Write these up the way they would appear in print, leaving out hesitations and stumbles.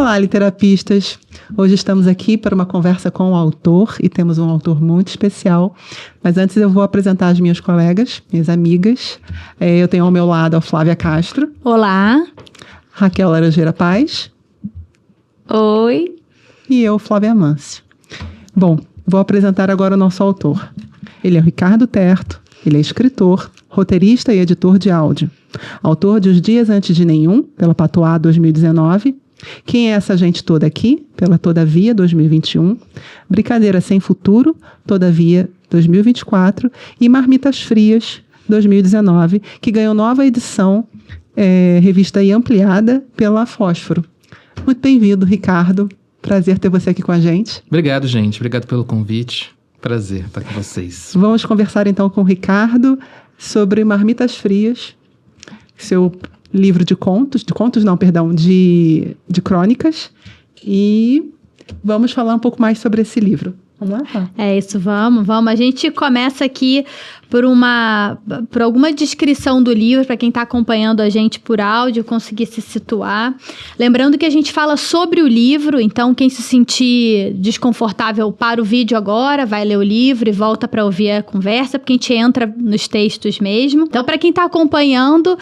Olá, literapistas! Hoje estamos aqui para uma conversa com o autor e temos um autor muito especial. Mas antes eu vou apresentar as minhas colegas, minhas amigas. Eu tenho ao meu lado a Flávia Castro. Olá. Raquel Laranjeira Paz. Oi. E eu, Flávia Amâncio. Bom, vou apresentar agora o nosso autor. Ele é o Ricardo Terto, ele é escritor, roteirista e editor de áudio. Autor de Os Dias Antes de Nenhum, pela Patois 2019. Quem é essa gente toda aqui? Pela Todavia 2021. Brincadeira Sem Futuro, Todavia 2024. E Marmitas Frias 2019, que ganhou nova edição, revista e ampliada pela Fósforo. Muito bem-vindo, Ricardo. Prazer ter você aqui com a gente. Obrigado, gente. Obrigado pelo convite. Prazer estar com vocês. Vamos conversar então com o Ricardo sobre Marmitas Frias, seu livro de crônicas, e vamos falar um pouco mais sobre esse livro. Vamos lá? É isso, vamos. A gente começa aqui por alguma descrição do livro, para quem está acompanhando a gente por áudio, conseguir se situar. Lembrando que a gente fala sobre o livro, então quem se sentir desconfortável para o vídeo agora, vai ler o livro e volta para ouvir a conversa, porque a gente entra nos textos mesmo. Então, para quem está acompanhando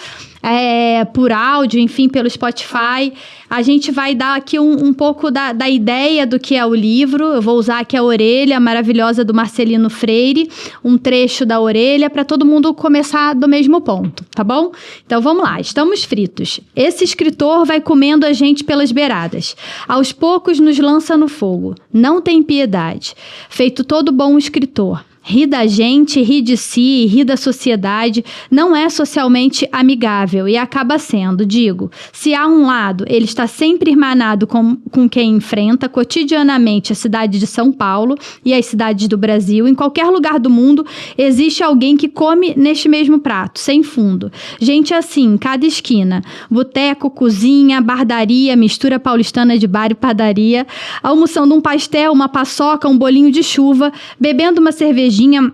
por áudio, enfim, pelo Spotify, a gente vai dar aqui um pouco da ideia do que é o livro. Eu vou usar aqui a orelha maravilhosa do Marcelino Freire, um trecho da orelha, para todo mundo começar do mesmo ponto, tá bom? Então vamos lá, estamos fritos. Esse escritor vai comendo a gente pelas beiradas. Aos poucos nos lança no fogo. Não tem piedade. Feito todo bom escritor. Ri da gente, ri de si, ri da sociedade, não é socialmente amigável e acaba sendo, digo, se há um lado, ele está sempre irmanado com quem enfrenta cotidianamente a cidade de São Paulo e as cidades do Brasil, em qualquer lugar do mundo, existe alguém que come neste mesmo prato, sem fundo. Gente assim, em cada esquina, boteco, cozinha, bardaria, mistura paulistana de bar e padaria, almoçando um pastel, uma paçoca, um bolinho de chuva, bebendo uma cerveja,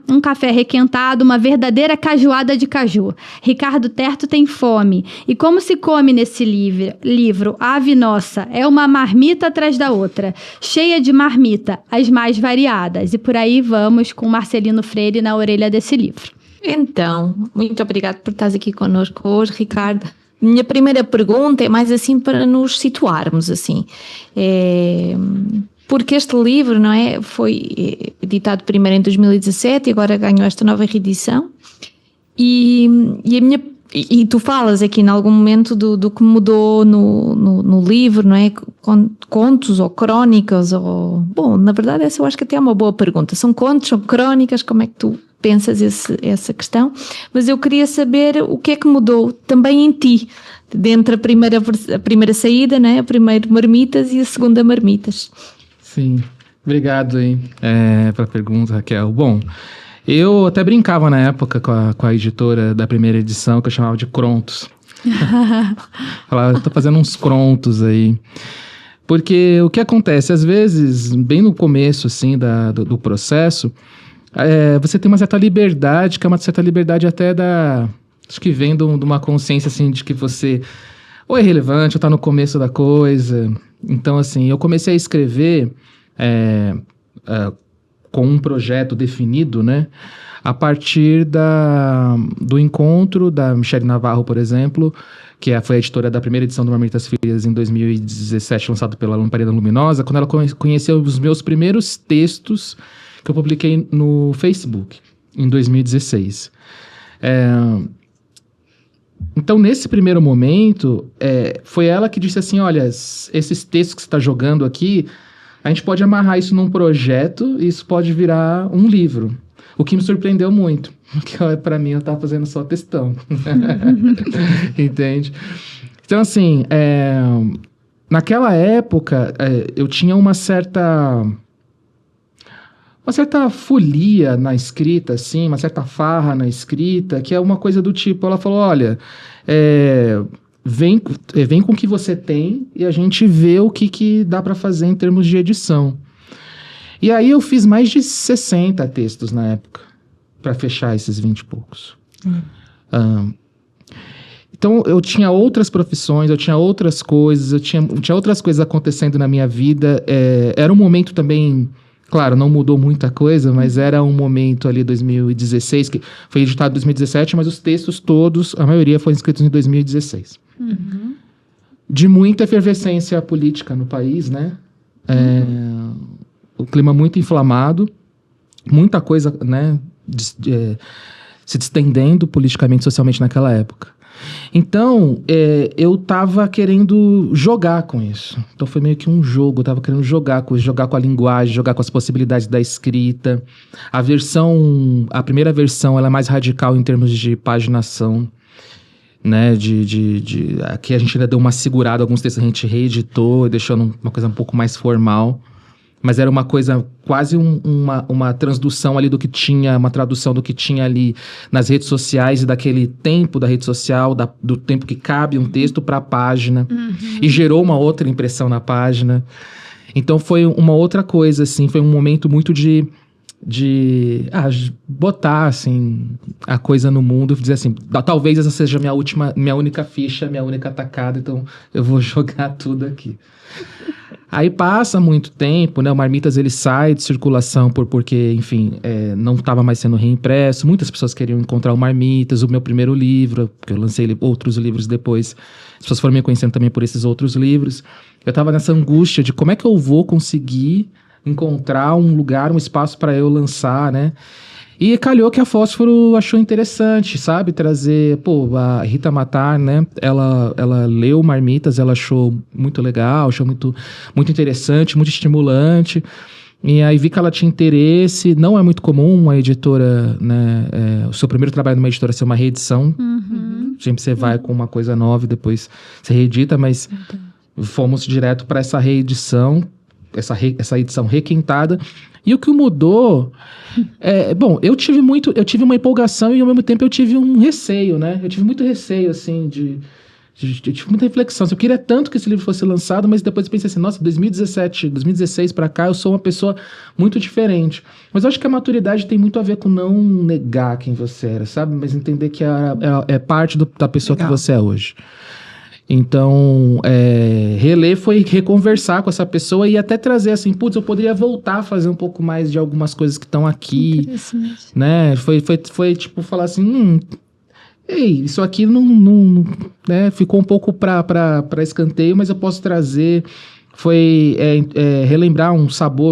um café requentado, uma verdadeira cajuada de caju. Ricardo Terto tem fome. E como se come nesse livro? Ave nossa, é uma marmita atrás da outra, cheia de marmita, as mais variadas. E por aí vamos com Marcelino Freire na orelha desse livro. Então, muito obrigada por estás aqui connosco hoje, Ricardo. Minha primeira pergunta é mais assim para nos situarmos, assim. Porque este livro, não é, foi editado primeiro em 2017 e agora ganhou esta nova reedição. E tu falas aqui em algum momento do que mudou no livro, não é? Contos ou crónicas, ou... Bom, na verdade essa eu acho que até é uma boa pergunta. São contos, são crónicas, como é que tu pensas essa questão? Mas eu queria saber o que é que mudou também em ti, entre a primeira saída, não é? A primeira Marmitas e a segunda Marmitas. Sim, obrigado aí pela pergunta, Raquel. Bom, eu até brincava na época com a editora da primeira edição, que eu chamava de Crontos. Falava, eu tô fazendo uns Crontos aí. Porque o que acontece, às vezes, bem no começo assim, do processo, você tem uma certa liberdade, que é uma certa liberdade até acho que vem de uma consciência assim, de que você ou é relevante, ou tá no começo da coisa. Então, assim, eu comecei a escrever com um projeto definido, né? A partir do encontro da Michele Navarro, por exemplo, que foi a editora da primeira edição do Marmitas Frias em 2017, lançado pela Lamparina Luminosa, quando ela conheceu os meus primeiros textos que eu publiquei no Facebook, em 2016. Então, nesse primeiro momento, foi ela que disse assim, olha, esses textos que você está jogando aqui, a gente pode amarrar isso num projeto e isso pode virar um livro. O que me surpreendeu muito, porque para mim eu estava fazendo só textão. Entende? Então, assim, naquela época, eu tinha uma certa folia na escrita, assim, uma certa farra na escrita, que é uma coisa do tipo, ela falou, olha, vem com o que você tem e a gente vê o que dá para fazer em termos de edição. E aí eu fiz mais de 60 textos na época, para fechar esses 20 e poucos. Então, eu tinha outras profissões, eu tinha outras coisas, eu tinha outras coisas acontecendo na minha vida. Era um momento também, claro, não mudou muita coisa, mas era um momento ali, 2016, que foi editado em 2017, mas os textos todos, a maioria foram escritos em 2016. De muita efervescência política no país, né? O clima muito inflamado, muita coisa, né, se distendendo politicamente, socialmente naquela época. Então, eu tava querendo jogar com isso. Então, foi meio que um jogo. Eu tava querendo jogar com a linguagem, jogar com as possibilidades da escrita. A primeira versão, ela é mais radical em termos de paginação, né? Aqui a gente ainda deu uma segurada, alguns textos a gente reeditou, deixando uma coisa um pouco mais formal. Mas era uma coisa, quase uma transdução ali do que tinha, uma tradução do que tinha ali nas redes sociais e daquele tempo da rede social, do tempo que cabe um texto para a página. E gerou uma outra impressão na página. Então foi uma outra coisa, assim, foi um momento muito de botar, assim, a coisa no mundo e dizer assim, talvez essa seja minha única ficha, minha única tacada, então eu vou jogar tudo aqui. Aí passa muito tempo, né? O Marmitas, ele sai de circulação porque, enfim, não estava mais sendo reimpresso. Muitas pessoas queriam encontrar o Marmitas, o meu primeiro livro, porque eu lancei outros livros depois. As pessoas foram me conhecendo também por esses outros livros. Eu estava nessa angústia de como é que eu vou conseguir encontrar um lugar, um espaço para eu lançar, né? E calhou que a Fósforo achou interessante, sabe? Trazer... a Rita Matar, né? Ela leu Marmitas, ela achou muito legal, achou muito, muito interessante, muito estimulante. E aí vi que ela tinha interesse. Não é muito comum uma editora, né? O seu primeiro trabalho numa editora ser uma reedição. Sempre você vai com uma coisa nova e depois você reedita, mas fomos direto para essa reedição, essa edição requintada. E o que mudou... eu tive uma empolgação e ao mesmo tempo eu tive um receio, né? Eu tive muito receio, assim, eu tive muita reflexão. Eu queria tanto que esse livro fosse lançado, mas depois eu pensei assim, nossa, 2016 pra cá eu sou uma pessoa muito diferente. Mas eu acho que a maturidade tem muito a ver com não negar quem você era, sabe? Mas entender que é parte da pessoa Legal. Que você é hoje. Então, reler foi reconversar com essa pessoa e até trazer assim, eu poderia voltar a fazer um pouco mais de algumas coisas que estão aqui, né? Foi tipo falar assim, isso aqui não né? Ficou um pouco para escanteio, mas eu posso trazer. Foi relembrar um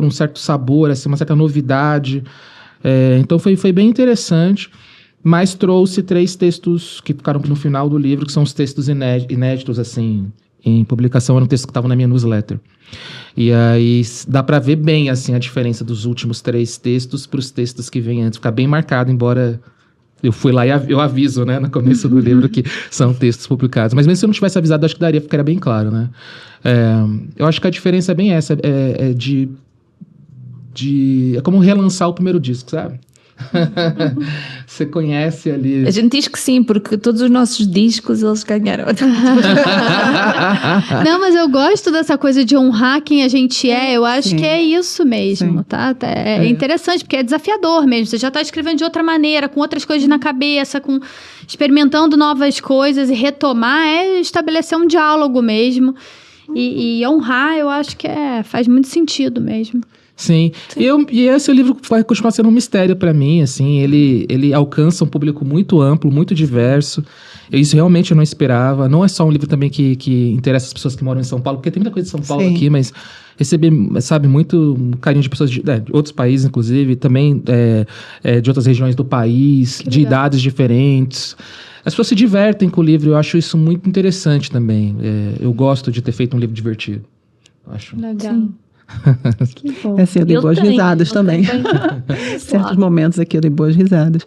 certo sabor, assim, uma certa novidade. Então foi bem interessante. Mas trouxe 3 textos que ficaram no final do livro, que são os textos inéditos, assim, em publicação. Era um texto que estava na minha newsletter. E aí dá para ver bem, assim, a diferença dos últimos 3 textos para os textos que vêm antes. Fica bem marcado, embora eu fui lá e eu aviso, né, no começo do livro que são textos publicados. Mas mesmo se eu não tivesse avisado, acho que ficaria bem claro, né? Eu acho que a diferença é bem essa, é como relançar o primeiro disco, sabe? Você conhece ali. A gente diz que sim, porque todos os nossos discos eles ganharam. Não, mas eu gosto dessa coisa de honrar quem a gente é. Eu acho que é isso mesmo, tá? É interessante, porque é desafiador mesmo. Você já tá escrevendo de outra maneira, com outras coisas na cabeça, experimentando novas coisas, e retomar estabelecer um diálogo mesmo. E honrar, eu acho que faz muito sentido mesmo. Sim. E esse livro vai continuar sendo um mistério para mim, assim, ele alcança um público muito amplo, muito diverso. Isso realmente eu não esperava. Não é só um livro também que interessa as pessoas que moram em São Paulo, porque tem muita coisa de São Paulo aqui, mas recebi, sabe, muito carinho de pessoas de outros países, inclusive, também de outras regiões do país, de idades diferentes. As pessoas se divertem com o livro, eu acho isso muito interessante também. Eu gosto de ter feito um livro divertido. Acho. Legal. Sim. Que bom. Assim, eu dei boas risadas também. Certos momentos aqui eu dei boas risadas.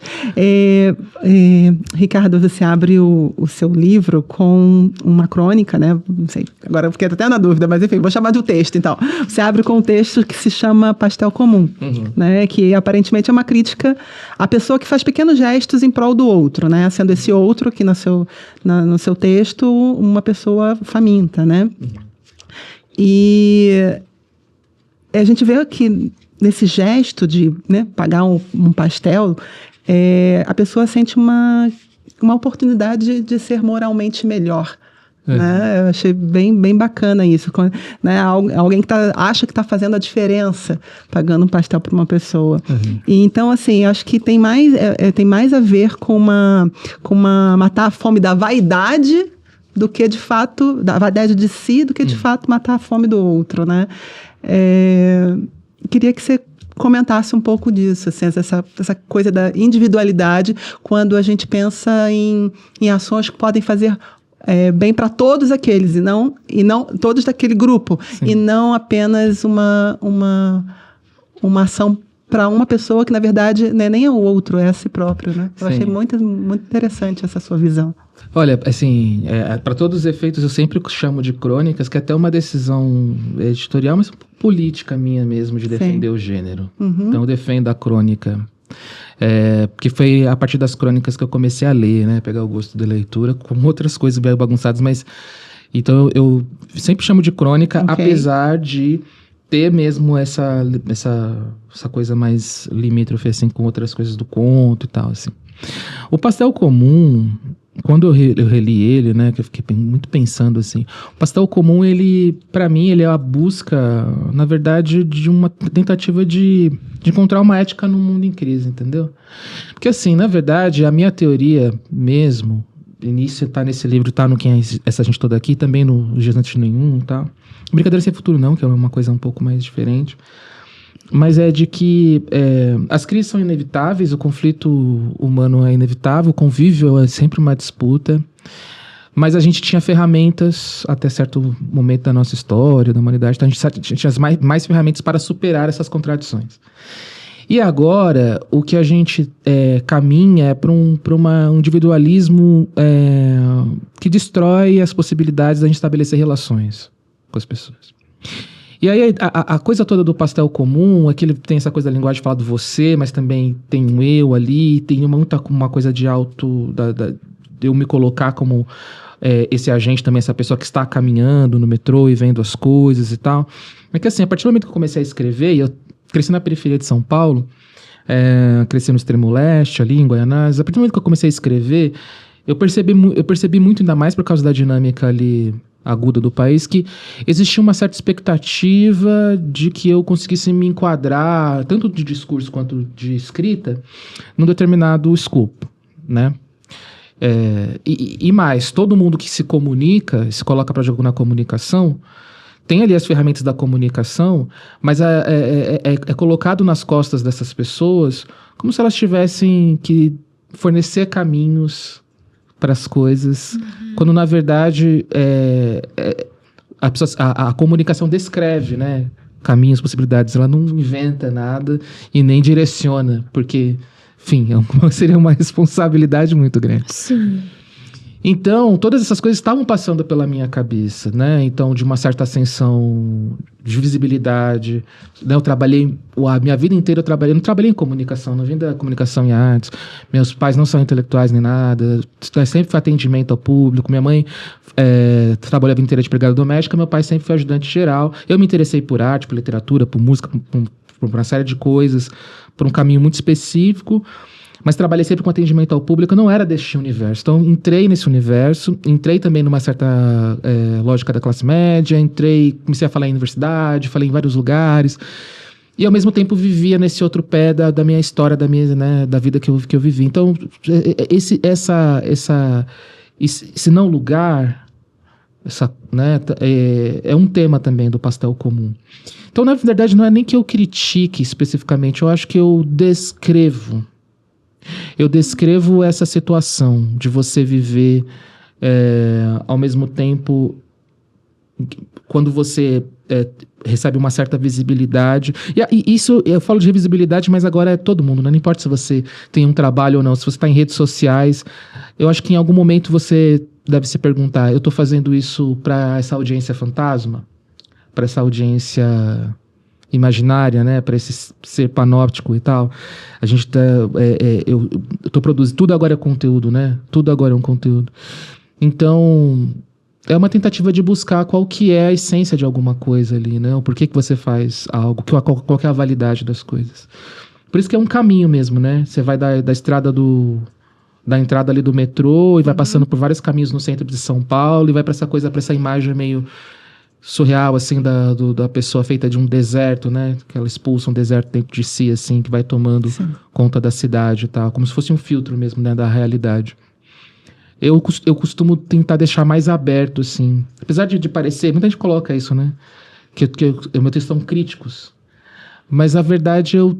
Ricardo, você abre o seu livro com uma crônica, né? Não sei, agora eu fiquei até na dúvida, mas enfim, vou chamar de um texto, então. Você abre com um texto que se chama Pastel Comum, né? Que aparentemente é uma crítica à pessoa que faz pequenos gestos em prol do outro, né? Sendo esse outro que no seu texto uma pessoa faminta, né? E a gente vê que nesse gesto de, né, pagar um pastel, a pessoa sente uma oportunidade de ser moralmente melhor. Né? Eu achei bem bacana isso. Né? Alguém que acha que está fazendo a diferença pagando um pastel para uma pessoa. E então, assim, eu acho que tem mais a ver com matar a fome da vaidade do que, de fato, da vaidade de si, do que, de fato, matar a fome do outro, né? Queria que você comentasse um pouco disso, assim, essa coisa da individualidade, quando a gente pensa em ações que podem fazer bem para todos aqueles, e não todos daquele grupo. Sim. E não apenas uma ação para uma pessoa que, na verdade, não é nem o outro, é a si próprio, né? Eu achei muito, muito interessante essa sua visão. Olha, assim, para todos os efeitos, eu sempre chamo de crônicas, que é até uma decisão editorial, mas política minha mesmo, de defender o gênero. Então, eu defendo a crônica. Porque foi a partir das crônicas que eu comecei a ler, né? Pegar o gosto da leitura, com outras coisas bem bagunçadas, mas... Então, eu sempre chamo de crônica, apesar de ter mesmo essa coisa mais limítrofe, assim, com outras coisas do conto e tal, assim. O Pastel Comum... Quando eu reli ele, né, que eu fiquei muito pensando assim, o Pastel Comum, para mim, ele é a busca, na verdade, de uma tentativa de encontrar uma ética no mundo em crise, entendeu? Porque assim, na verdade, a minha teoria mesmo, início tá nesse livro, tá no Quem é essa gente toda aqui, também no Dias Antes de Nenhum, tá? Brincadeira Sem Futuro não, que é uma coisa um pouco mais diferente. Mas é de que as crises são inevitáveis, o conflito humano é inevitável, o convívio é sempre uma disputa, mas a gente tinha ferramentas até certo momento da nossa história, da humanidade, então a gente tinha mais ferramentas para superar essas contradições. E agora, o que a gente caminha é para um individualismo que destrói as possibilidades da gente estabelecer relações com as pessoas. E aí a coisa toda do Pastel Comum é que ele tem essa coisa da linguagem de falar do você, mas também tem um eu ali, tem uma coisa de de eu me colocar como esse agente também, essa pessoa que está caminhando no metrô e vendo as coisas e tal. É que assim, a partir do momento que eu comecei a escrever, e eu cresci na periferia de São Paulo, cresci no extremo leste, ali em Guaianazes, a partir do momento que eu comecei a escrever, eu percebi muito, ainda mais por causa da dinâmica ali aguda do país, que existia uma certa expectativa de que eu conseguisse me enquadrar, tanto de discurso quanto de escrita, num determinado escopo, né? E mais, todo mundo que se comunica, se coloca para jogo na comunicação, tem ali as ferramentas da comunicação, mas é colocado nas costas dessas pessoas como se elas tivessem que fornecer caminhos para as coisas, quando na verdade a comunicação descreve, né, caminhos, possibilidades, ela não inventa nada e nem direciona, porque, enfim, seria uma responsabilidade muito grande. Sim. Então, todas essas coisas estavam passando pela minha cabeça, né? Então, de uma certa ascensão de visibilidade, né? Eu trabalhei, a minha vida inteira eu não trabalhei em comunicação, não vim da comunicação e artes. Meus pais não são intelectuais nem nada, sempre foi atendimento ao público. Minha mãe trabalhou a vida inteira de empregada doméstica, meu pai sempre foi ajudante geral. Eu me interessei por arte, por literatura, por música, por uma série de coisas, por um caminho muito específico. Mas trabalhei sempre com atendimento ao público, não era deste universo. Então, entrei nesse universo, entrei também numa certa lógica da classe média, comecei a falar em universidade, falei em vários lugares. E, ao mesmo tempo, vivia nesse outro pé da minha história, da vida que eu vivi. Então, esse não lugar, né, é um tema também do Pastel Comum. Então, na verdade, não é nem que eu critique especificamente, eu acho que eu descrevo essa situação de você viver ao mesmo tempo, quando você recebe uma certa visibilidade. E isso, eu falo de visibilidade, mas agora é todo mundo, né? Não importa se você tem um trabalho ou não, se você está em redes sociais, eu acho que em algum momento você deve se perguntar, eu estou fazendo isso para essa audiência fantasma? Para essa audiência imaginária, né, para esse ser panóptico e tal. A gente eu tô produzindo, tudo agora é conteúdo, né? Tudo agora é um conteúdo. Então, é uma tentativa de buscar qual que é a essência de alguma coisa ali, né? Por que você faz algo, qual que é a validade das coisas. Por isso que é um caminho mesmo, né? Você vai da estrada da entrada ali do metrô e vai passando por vários caminhos no centro de São Paulo e vai pra essa imagem meio surreal, assim, da pessoa feita de um deserto, né? Que ela expulsa um deserto dentro de si, assim, que vai tomando conta da cidade e tal. Como se fosse um filtro mesmo, né? Da realidade. Eu costumo tentar deixar mais aberto, assim. Apesar de parecer... Muita gente coloca isso, né? Que meus textos são críticos. Mas, a verdade, eu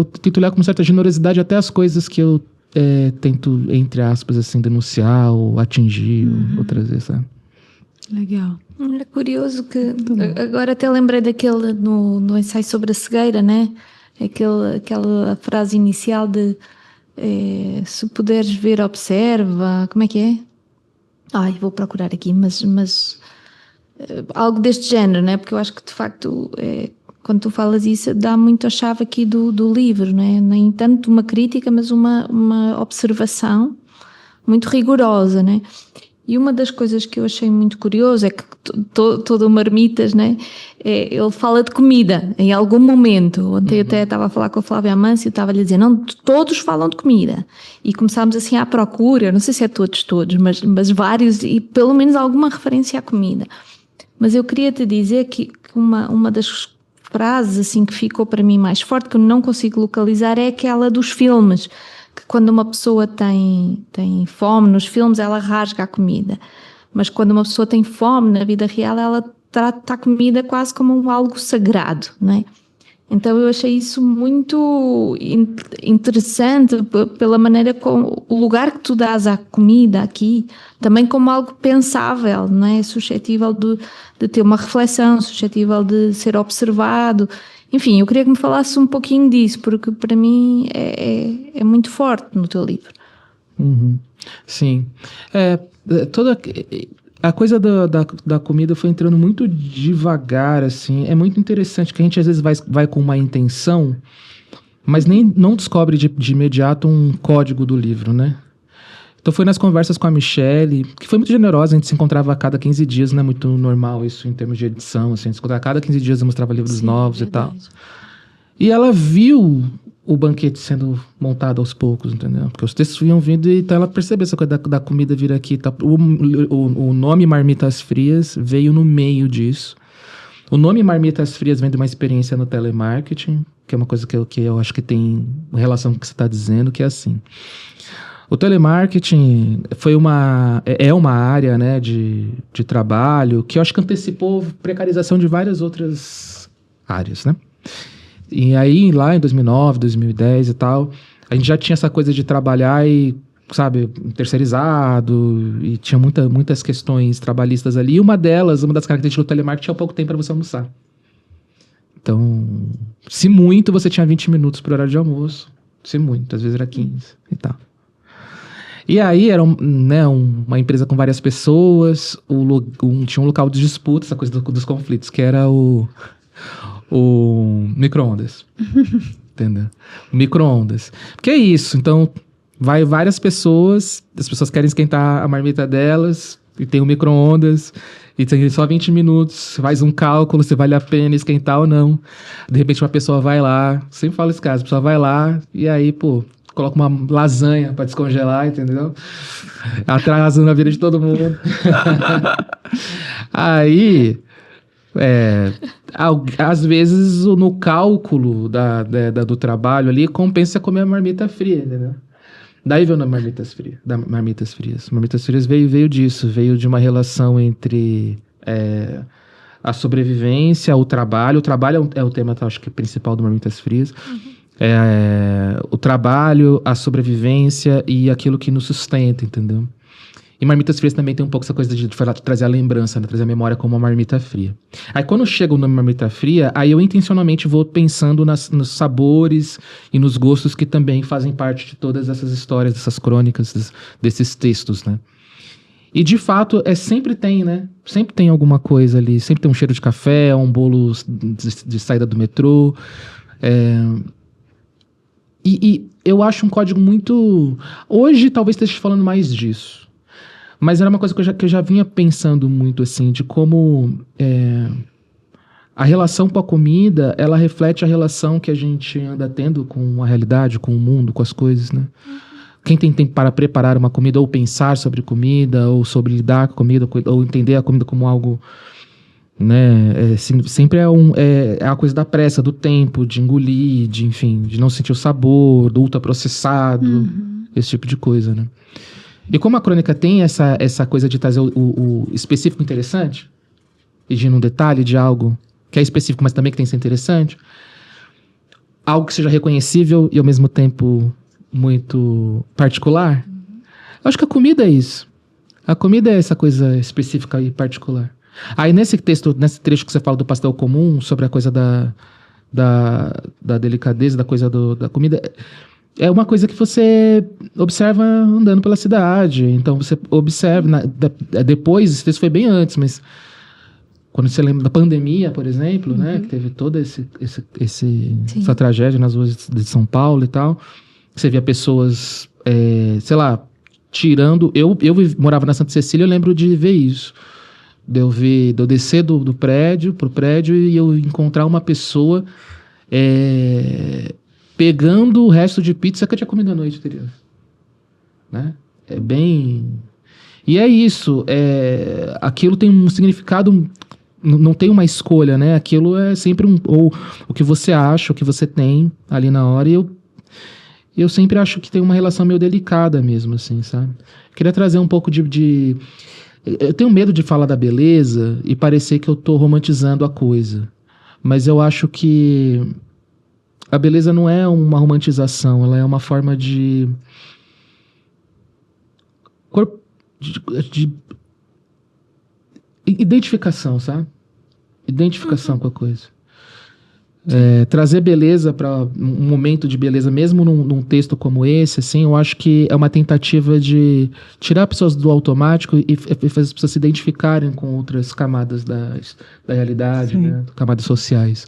tento olhar com uma certa generosidade até as coisas que eu tento, entre aspas, assim, denunciar ou atingir ou trazer, sabe? Legal. É curioso que agora até lembrei daquele no ensaio sobre a cegueira, né? Aquela frase inicial de se puderes ver, observa. Como é que é? Ai, vou procurar aqui, mas algo deste género, né? Porque eu acho que de facto quando tu falas isso dá muito a chave aqui do livro, né? Nem tanto uma crítica, mas uma observação muito rigorosa, né? E uma das coisas que eu achei muito curioso é que todo o Marmitas, né? Ele fala de comida em algum momento. Ontem eu até estava a falar com a Flávia Amâncio e estava-lhe a dizer, não, todos falam de comida. E começámos assim à procura, não sei se é todos, mas vários, e pelo menos alguma referência à comida. Mas eu queria te dizer que uma das frases assim que ficou para mim mais forte, que eu não consigo localizar, é aquela dos filmes. Que quando uma pessoa tem fome nos filmes, ela rasga a comida. Mas quando uma pessoa tem fome na vida real, ela trata a comida quase como algo sagrado, não é? Então eu achei isso muito interessante pela maneira como o lugar que tu dás à comida aqui, também como algo pensável, não é? Suscetível de ter uma reflexão, suscetível de ser observado. Enfim, eu queria que me falasse um pouquinho disso, porque para mim é muito forte no teu livro. Sim. Toda a coisa da comida foi entrando muito devagar, assim. É muito interessante que a gente às vezes vai com uma intenção, mas não descobre de imediato um código do livro, né? Então foi nas conversas com a Michelle, que foi muito generosa, a gente se encontrava a cada 15 dias, não é muito normal isso em termos de edição, assim, a gente se encontrava a cada 15 dias e mostrava livros novos verdade. E tal. E ela viu o banquete sendo montado aos poucos, entendeu? Porque os textos iam vindo e então ela percebeu essa coisa da comida vir aqui. Tá? O nome Marmitas Frias veio no meio disso. O nome Marmitas Frias vem de uma experiência no telemarketing, que é uma coisa que eu acho que tem relação com o que você está dizendo, que é assim. O telemarketing é uma área, né, de trabalho que eu acho que antecipou precarização de várias outras áreas, né? E aí, lá em 2009, 2010 e tal, a gente já tinha essa coisa de trabalhar e, sabe, terceirizado, e tinha muitas questões trabalhistas ali. E uma das características do telemarketing é o pouco tempo para você almoçar. Então, se muito, você tinha 20 minutos para o horário de almoço. Se muito, às vezes era 15 e tal. E aí era uma empresa com várias pessoas, tinha um local de disputa, essa coisa dos conflitos, que era o micro-ondas. Entendeu? O micro-ondas. Porque é isso, então vai várias pessoas, as pessoas querem esquentar a marmita delas, e tem o micro-ondas, e tem só 20 minutos, faz um cálculo se vale a pena esquentar ou não. De repente uma pessoa vai lá, sempre falo esse caso, a pessoa vai lá, e aí, coloca uma lasanha pra descongelar, entendeu? Atrasa na vida de todo mundo. Aí, às vezes, no cálculo do trabalho ali, compensa comer a marmita fria, entendeu? Daí veio Marmitas Frias. Marmitas Frias veio disso, veio de uma relação entre a sobrevivência, o trabalho. O trabalho é o tema, acho que, principal do Marmitas Frias. O trabalho, a sobrevivência e aquilo que nos sustenta, entendeu? E Marmitas Frias também tem um pouco essa coisa de trazer a lembrança, né? Trazer a memória como uma marmita fria. Aí quando chega o nome Marmita Fria, aí eu intencionalmente vou pensando nos sabores e nos gostos que também fazem parte de todas essas histórias, dessas crônicas, desses textos, né? E de fato, sempre tem, né? Sempre tem alguma coisa ali, sempre tem um cheiro de café, um bolo de saída do metrô. E eu acho um código muito... Hoje talvez esteja falando mais disso. Mas era uma coisa que eu já vinha pensando muito, assim, de como a relação com a comida, ela reflete a relação que a gente anda tendo com a realidade, com o mundo, com as coisas, né? quem tem tempo para preparar uma comida, ou pensar sobre comida, ou sobre lidar com a comida, ou entender a comida como algo, né, sempre é a coisa da pressa, do tempo, de engolir, de não sentir o sabor, do ultraprocessado, esse tipo de coisa, né? E como a crônica tem essa coisa de trazer o específico interessante, e de ir num detalhe de algo que é específico, mas também que tem que ser interessante, algo que seja reconhecível e ao mesmo tempo muito particular, eu acho que a comida é isso. A comida é essa coisa específica e particular. Aí nesse trecho que você fala do pastel comum, sobre a coisa da delicadeza, da coisa da comida, é uma coisa que você observa andando pela cidade. Então você observa, depois, esse texto foi bem antes, mas quando você lembra da pandemia, por exemplo, né, que teve toda essa tragédia nas ruas de São Paulo e tal, você via pessoas, sei lá, tirando... Eu morava na Santa Cecília, eu lembro de ver isso. De eu descer do prédio pro prédio e eu encontrar uma pessoa pegando o resto de pizza que eu tinha comido a noite anterior. Né? É bem... E é isso. Aquilo tem um significado... Não tem uma escolha, né? Aquilo é sempre ou o que você acha, o que você tem ali na hora. E eu sempre acho que tem uma relação meio delicada mesmo, assim, sabe? Queria trazer um pouco de... Eu tenho medo de falar da beleza e parecer que eu tô romantizando a coisa. Mas eu acho que a beleza não é uma romantização, ela é uma forma de identificação, sabe? Identificação com a coisa. Trazer beleza para um momento de beleza, mesmo num texto como esse, assim, eu acho que é uma tentativa de tirar pessoas do automático e fazer as pessoas se identificarem com outras camadas da realidade, né? Camadas sociais.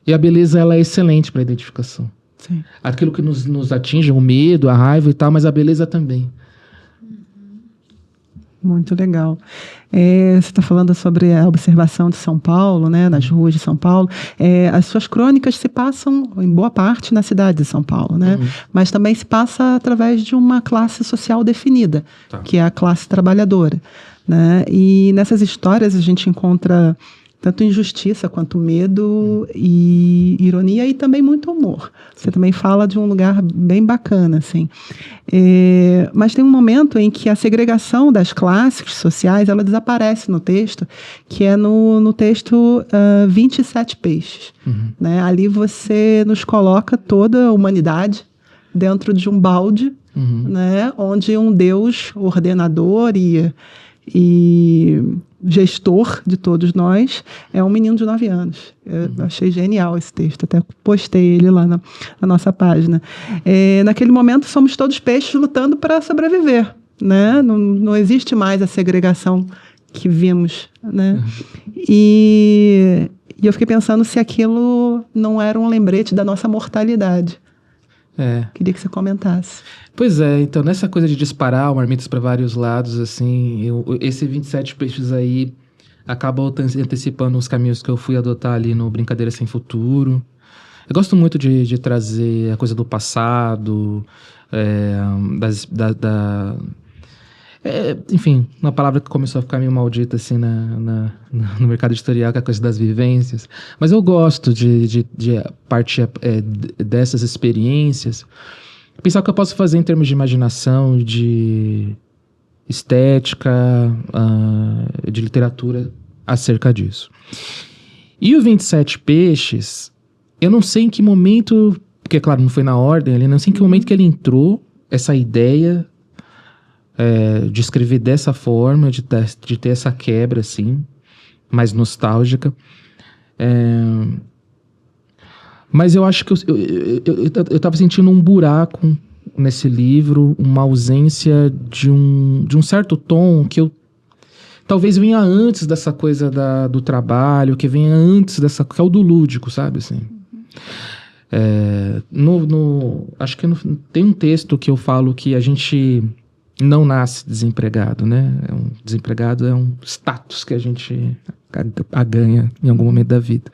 E a beleza, ela é excelente para identificação. Sim. Aquilo que nos atinge, o medo, a raiva e tal, mas a beleza também. Muito legal. Você está falando sobre a observação de São Paulo, né, nas ruas de São Paulo. As suas crônicas se passam, em boa parte, na cidade de São Paulo, né? Mas também se passa através de uma classe social definida, que é a classe trabalhadora, né? E nessas histórias a gente encontra tanto injustiça quanto medo e ironia e também muito humor. Você também fala de um lugar bem bacana, assim. Mas tem um momento em que a segregação das classes sociais, ela desaparece no texto, que é no texto 27 Peixes. Né? Ali você nos coloca toda a humanidade dentro de um balde, né? Onde um Deus ordenador e gestor de todos nós é um menino de 9 anos. Eu achei genial esse texto, até postei ele lá na nossa página. Naquele momento somos todos peixes lutando para sobreviver, né? Não existe mais a segregação que vimos, né? E eu fiquei pensando se aquilo não era um lembrete da nossa mortalidade. Queria que você comentasse. Pois é, então nessa coisa de disparar marmitas para vários lados, assim, esse 27 Peixes aí acaba antecipando os caminhos que eu fui adotar ali no Brincadeira Sem Futuro. Eu gosto muito de trazer a coisa do passado, enfim, uma palavra que começou a ficar meio maldita assim no mercado editorial, que é a coisa das vivências. Mas eu gosto de partir dessas experiências, pensar o que eu posso fazer em termos de imaginação, de estética, de literatura acerca disso. E o 27 Peixes, eu não sei em que momento, porque claro, não foi na ordem ali, não sei em que momento que ele entrou, essa ideia de escrever dessa forma, de ter essa quebra assim, mais nostálgica. Mas eu acho que eu estava sentindo um buraco nesse livro, uma ausência de um certo tom que talvez venha antes dessa coisa do trabalho, que venha antes que é o do lúdico, sabe, assim. Acho que tem um texto que eu falo que a gente não nasce desempregado, né? Desempregado é um status que a gente ganha em algum momento da vida.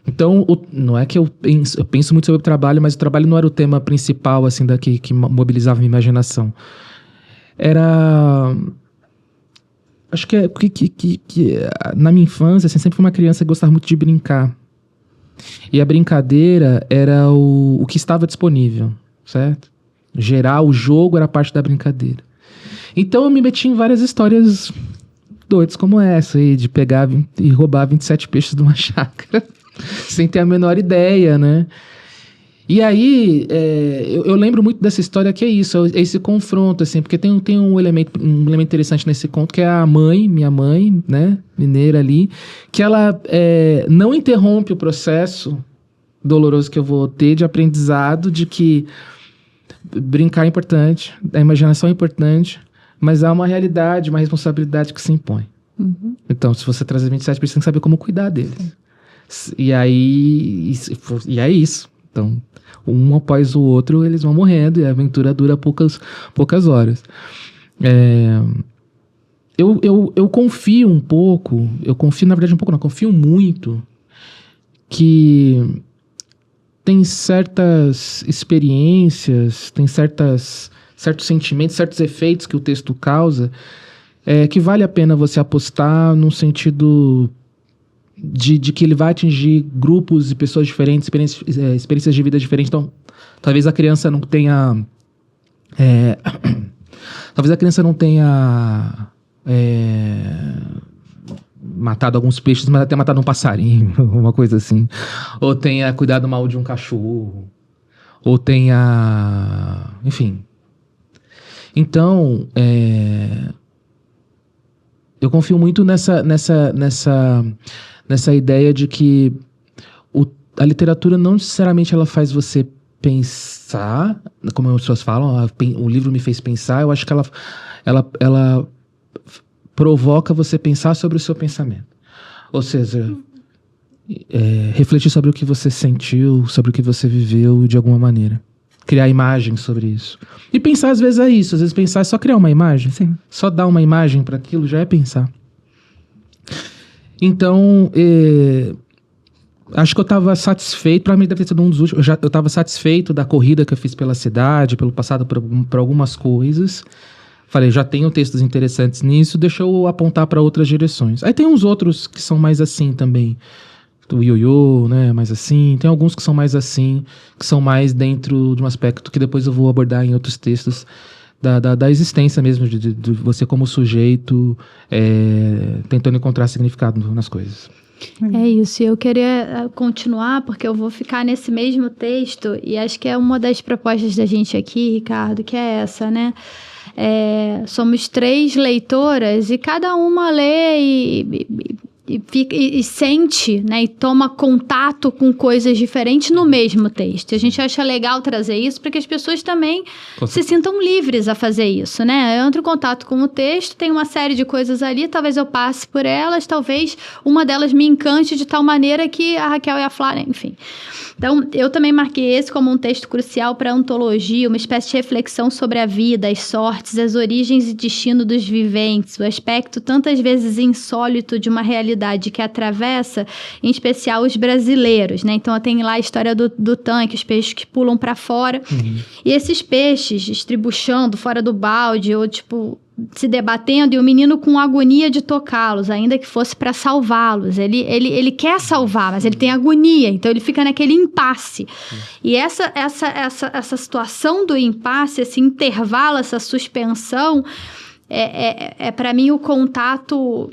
Então, não é que eu penso muito sobre o trabalho, mas o trabalho não era o tema principal, assim, que mobilizava a minha imaginação. Era... Acho que na minha infância, assim, sempre fui uma criança que gostava muito de brincar. E a brincadeira era o que estava disponível, certo? Gerar o jogo era parte da brincadeira. Então eu me meti em várias histórias doidas como essa, aí, de pegar e roubar 27 peixes de uma chácara, sem ter a menor ideia, né? E aí, eu lembro muito dessa história que é isso, é esse confronto, assim, porque tem um elemento interessante nesse conto, que é a minha mãe, né, mineira ali, que ela não interrompe o processo doloroso que eu vou ter de aprendizado, de que brincar é importante, a imaginação é importante, mas há uma realidade, uma responsabilidade que se impõe. Uhum. Então, se você trazer 27 pessoas, você tem que saber como cuidar deles. E aí, e é isso. Então, um após o outro, eles vão morrendo e a aventura dura poucas horas. Eu confio um pouco, na verdade um pouco não, confio muito que tem certas experiências, tem certos sentimentos, certos efeitos que o texto causa, que vale a pena você apostar no sentido de que ele vai atingir grupos e pessoas diferentes, experiências de vida diferentes. Então, talvez a criança não tenha... matado alguns peixes, mas até matado um passarinho, uma coisa assim. Ou tenha cuidado mal de um cachorro. Ou tenha... Enfim. Então, eu confio muito nessa ideia de que a literatura não necessariamente ela faz você pensar, como as pessoas falam, o livro me fez pensar. Eu acho que ela provoca você pensar sobre o seu pensamento. Ou seja, refletir sobre o que você sentiu, sobre o que você viveu de alguma maneira. Criar imagens sobre isso. E pensar às vezes é isso. Às vezes pensar é só criar uma imagem. Sim. Só dar uma imagem para aquilo já é pensar. Então, acho que eu estava satisfeito. Para mim deve ter sido um dos últimos. Eu estava satisfeito da corrida que eu fiz pela cidade, pelo passado, por algumas coisas. Falei, já tenho textos interessantes nisso, deixa eu apontar para outras direções. Aí tem uns outros que são mais assim também. Do ioiô, né, mais assim. Tem alguns que são mais assim, que são mais dentro de um aspecto que depois eu vou abordar em outros textos da existência mesmo, de você como sujeito, tentando encontrar significado nas coisas. É isso, e eu queria continuar, porque eu vou ficar nesse mesmo texto, e acho que é uma das propostas da gente aqui, Ricardo, que é essa, né? Somos 3 leitoras, e cada uma lê e sente, né, e toma contato com coisas diferentes no mesmo texto. A gente acha legal trazer isso para que as pessoas também se sintam livres a fazer isso, né? Eu entro em contato com o texto, tem uma série de coisas ali, talvez eu passe por elas, talvez uma delas me encante de tal maneira que a Raquel e a Flávia, enfim. Então, eu também marquei esse como um texto crucial para a antologia, uma espécie de reflexão sobre a vida, as sortes, as origens e destino dos viventes, o aspecto tantas vezes insólito de uma realidade que atravessa, em especial, os brasileiros, né? Então, tem lá a história do tanque, os peixes que pulam para fora. Uhum. E esses peixes estribuchando fora do balde, ou se debatendo, e o menino com agonia de tocá-los, ainda que fosse para salvá-los. Ele quer salvar, mas ele tem agonia, então ele fica naquele impasse. E essa situação do impasse, esse intervalo, essa suspensão, para mim o contato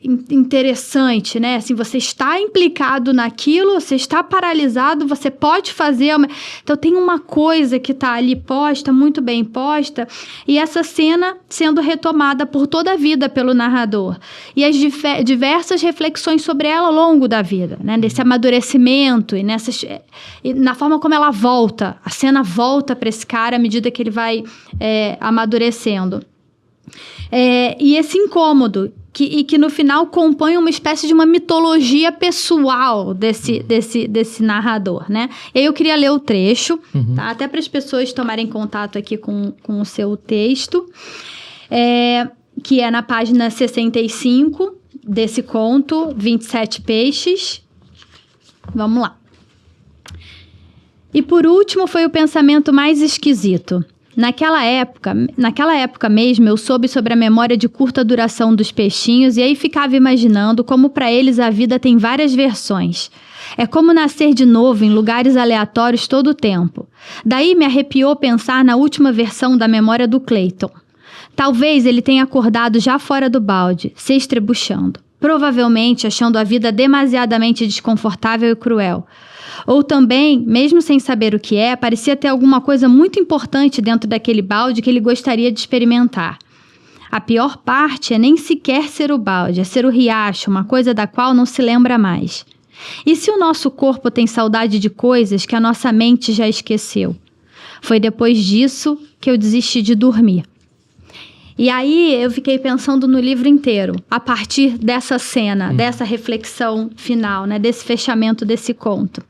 interessante, né? Assim, você está implicado naquilo, você está paralisado, você pode fazer... Então, tem uma coisa que está ali posta, muito bem posta, e essa cena sendo retomada por toda a vida pelo narrador. E as diversas reflexões sobre ela ao longo da vida, né? Desse amadurecimento e na forma como ela volta. A cena volta para esse cara à medida que ele vai amadurecendo. E esse incômodo, que no final compõe uma espécie de uma mitologia pessoal desse narrador, né? E aí eu queria ler o trecho, tá? Até para as pessoas tomarem contato aqui com o seu texto, que é na página 65 desse conto, 27 peixes. Vamos lá. E por último foi o pensamento mais esquisito. Naquela época mesmo, eu soube sobre a memória de curta duração dos peixinhos e aí ficava imaginando como para eles a vida tem várias versões. É como nascer de novo em lugares aleatórios todo o tempo. Daí me arrepiou pensar na última versão da memória do Clayton. Talvez ele tenha acordado já fora do balde, se estrebuchando. Provavelmente achando a vida demasiadamente desconfortável e cruel. Ou também, mesmo sem saber o que é, parecia ter alguma coisa muito importante dentro daquele balde que ele gostaria de experimentar. A pior parte é nem sequer ser o balde, é ser o riacho, uma coisa da qual não se lembra mais. E se o nosso corpo tem saudade de coisas que a nossa mente já esqueceu? Foi depois disso que eu desisti de dormir. E aí eu fiquei pensando no livro inteiro, a partir dessa cena, dessa reflexão final, né, desse fechamento desse conto.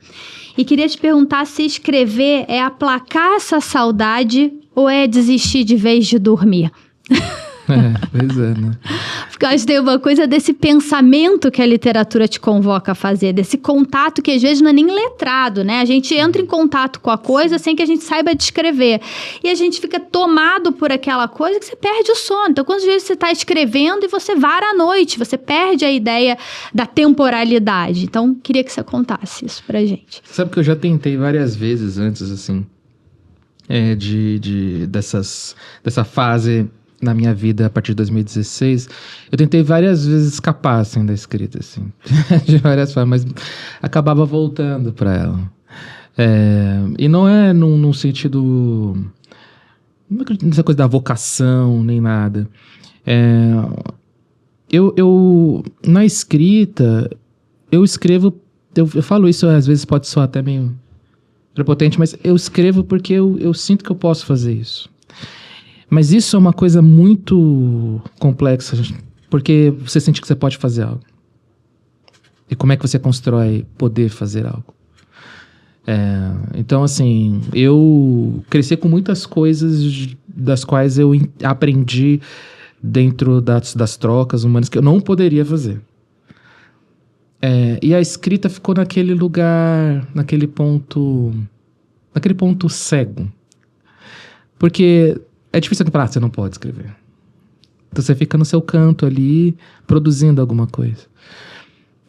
E queria te perguntar se escrever é aplacar essa saudade ou é desistir de vez de dormir? Pois é, né? Porque eu acho que tem uma coisa desse pensamento que a literatura te convoca a fazer, desse contato que às vezes não é nem letrado, né? A gente entra em contato com a coisa sem que a gente saiba descrever. E a gente fica tomado por aquela coisa que você perde o sono. Então, quantas vezes você está escrevendo e você vara à noite, você perde a ideia da temporalidade. Então, queria que você contasse isso pra gente. Sabe que eu já tentei várias vezes antes, assim, dessa fase na minha vida a partir de 2016, eu tentei várias vezes escapar, assim, da escrita, assim, de várias formas, mas acabava voltando para ela. E não é num sentido, não acredito nessa coisa da vocação, nem nada. Eu na escrita, eu escrevo, eu falo isso, às vezes pode soar até meio prepotente, mas eu escrevo porque eu sinto que eu posso fazer isso. Mas isso é uma coisa muito complexa, porque você sente que você pode fazer algo. E como é que você constrói poder fazer algo? Então, assim, eu cresci com muitas coisas das quais eu aprendi dentro das trocas humanas que eu não poderia fazer. E a escrita ficou naquele lugar, naquele ponto cego. Porque é difícil falar, você não pode escrever. Então você fica no seu canto ali, produzindo alguma coisa.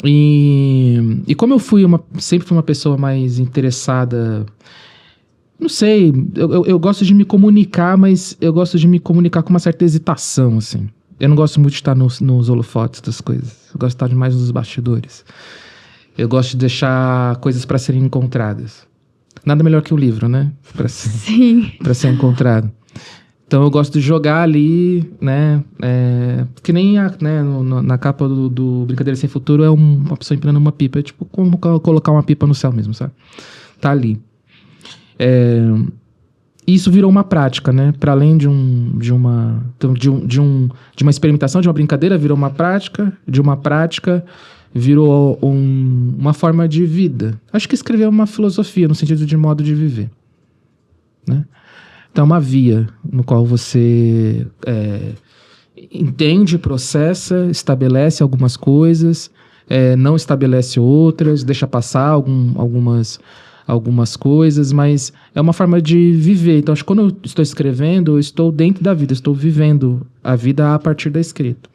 E como eu sempre fui uma pessoa mais interessada, não sei, eu gosto de me comunicar, mas eu gosto de me comunicar com uma certa hesitação, assim. Eu não gosto muito de estar nos holofotes das coisas. Eu gosto de estar mais nos bastidores. Eu gosto de deixar coisas para serem encontradas. Nada melhor que um livro, né? Para ser encontrado. Então eu gosto de jogar ali, né? Que nem na capa do Brincadeira Sem Futuro é uma pessoa empinando uma pipa. É tipo como colocar uma pipa no céu mesmo, sabe? Tá ali. Isso virou uma prática, né? Para além de uma experimentação, de uma brincadeira, virou uma prática. De uma prática, virou uma forma de vida. Acho que escrever é uma filosofia, no sentido de modo de viver, né? Então, é uma via no qual você entende, processa, estabelece algumas coisas, não estabelece outras, deixa passar algumas coisas, mas é uma forma de viver. Então, acho que quando eu estou escrevendo, eu estou dentro da vida, eu estou vivendo a vida a partir da escrita.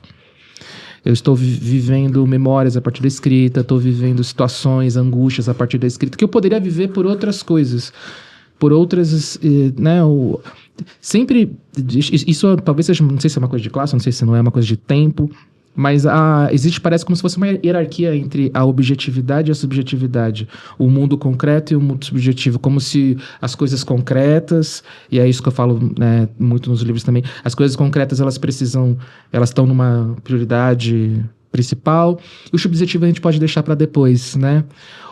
Eu estou vivendo memórias a partir da escrita, estou vivendo situações, angústias a partir da escrita, que eu poderia viver por outras coisas. Por outras, né, sempre, isso talvez seja, não sei se é uma coisa de classe, não sei se não é uma coisa de tempo, mas parece como se fosse uma hierarquia entre a objetividade e a subjetividade, o mundo concreto e o mundo subjetivo, como se as coisas concretas, e é isso que eu falo, né, muito nos livros também, as coisas concretas elas estão numa prioridade principal, e o subjetivo a gente pode deixar para depois, né?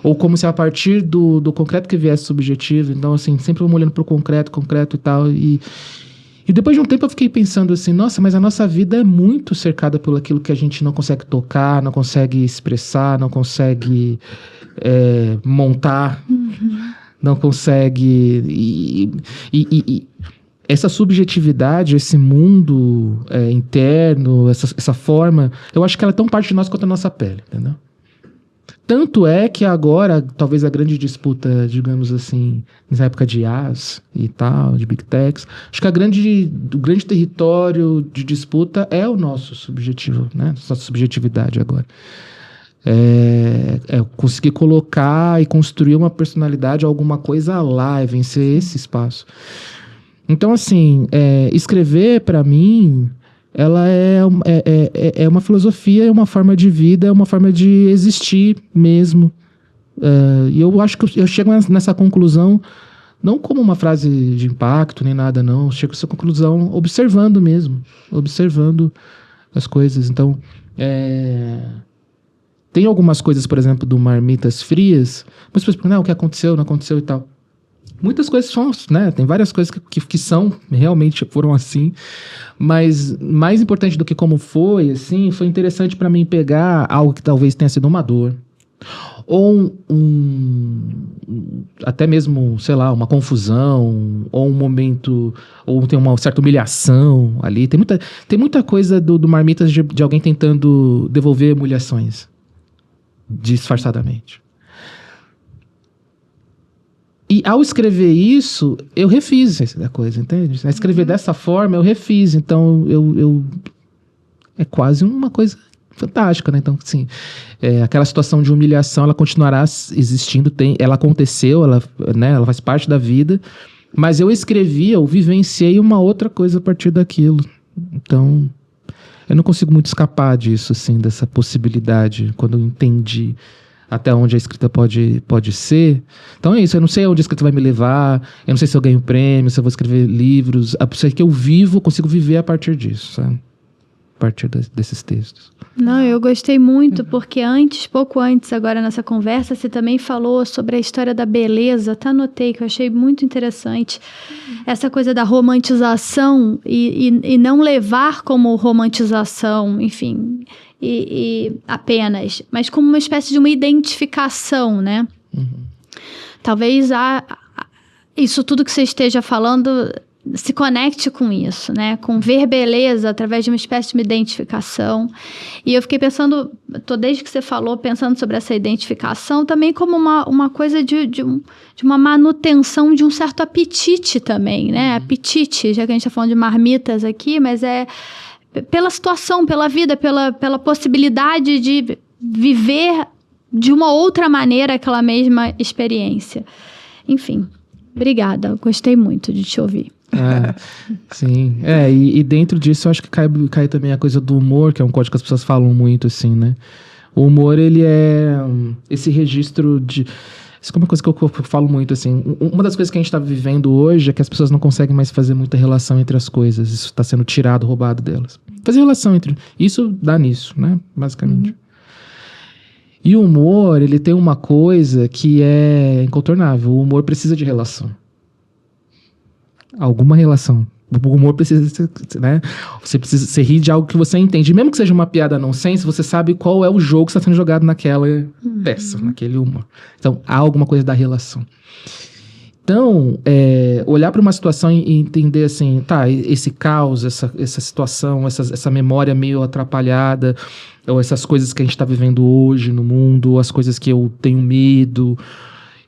Ou como se a partir do concreto que viesse subjetivo, então assim, sempre vamos olhando pro concreto e tal, e depois de um tempo eu fiquei pensando assim, nossa, mas a nossa vida é muito cercada por aquilo que a gente não consegue tocar, não consegue expressar, não consegue montar, não consegue, e essa subjetividade, esse mundo interno, essa forma, eu acho que ela é tão parte de nós quanto a nossa pele, entendeu? Tanto é que agora, talvez a grande disputa, digamos assim, nessa época de IaaS e tal, de Big Techs, acho que o grande território de disputa é o nosso subjetivo, né? Nossa subjetividade agora. É conseguir colocar e construir uma personalidade, alguma coisa lá, e vencer esse espaço. Então, assim, escrever, para mim, ela é uma filosofia, é uma forma de vida, é uma forma de existir mesmo. E eu acho que eu chego nessa conclusão, não como uma frase de impacto, nem nada, não. Eu chego nessa conclusão observando mesmo, observando as coisas. Então, tem algumas coisas, por exemplo, do Marmitas Frias, mas depois perguntam, o que aconteceu, não aconteceu e tal. Muitas coisas são, né? Tem várias coisas que são, realmente foram assim, mas mais importante do que como foi, assim, foi interessante para mim pegar algo que talvez tenha sido uma dor, ou até mesmo, sei lá, uma confusão, ou um momento, ou tem uma certa humilhação ali. Tem muita coisa do Marmitas de alguém tentando devolver humilhações, disfarçadamente. E ao escrever isso, eu refiz essa coisa, entende? Ao escrever dessa forma, eu refiz. Então, é quase uma coisa fantástica, né? Então, assim, aquela situação de humilhação, ela continuará existindo, ela aconteceu, ela faz parte da vida, mas eu vivenciei uma outra coisa a partir daquilo. Então, eu não consigo muito escapar disso, assim, dessa possibilidade, quando eu entendi até onde a escrita pode ser. Então é isso, eu não sei onde a escrita vai me levar, eu não sei se eu ganho prêmio, se eu vou escrever livros, a pessoa que eu consigo viver a partir disso, sabe? A partir desses textos. Não, eu gostei muito, porque pouco antes, agora nessa conversa, você também falou sobre a história da beleza, até anotei, que eu achei muito interessante, essa coisa da romantização e não levar como romantização, enfim, e apenas, mas como uma espécie de uma identificação, né? Uhum. Talvez isso tudo que você esteja falando se conecte com isso, né? Com ver beleza através de uma espécie de uma identificação. E eu fiquei pensando, desde que você falou, pensando sobre essa identificação, também como uma coisa de uma manutenção de um certo apetite também, né? Apetite, já que a gente está falando de marmitas aqui, mas pela situação, pela vida, pela possibilidade de viver de uma outra maneira aquela mesma experiência. Enfim, obrigada. Gostei muito de te ouvir. Sim. E dentro disso eu acho que cai também a coisa do humor, que é um código que as pessoas falam muito, assim, né? O humor, ele é esse registro de... Isso é uma coisa que eu falo muito, assim. Uma das coisas que a gente está vivendo hoje é que as pessoas não conseguem mais fazer muita relação entre as coisas. Isso está sendo tirado, roubado delas. Fazer relação entre... Isso dá nisso, né? Basicamente. Uhum. E o humor, ele tem uma coisa que é incontornável. O humor precisa de relação. Alguma relação. O humor precisa, né? Você ri de algo que você entende. Mesmo que seja uma piada nonsense, você sabe qual é o jogo que está sendo jogado naquela peça, naquele humor. Então, há alguma coisa da relação. Então, olhar para uma situação e entender assim, esse caos, essa situação, essa memória meio atrapalhada, ou essas coisas que a gente está vivendo hoje no mundo, ou as coisas que eu tenho medo,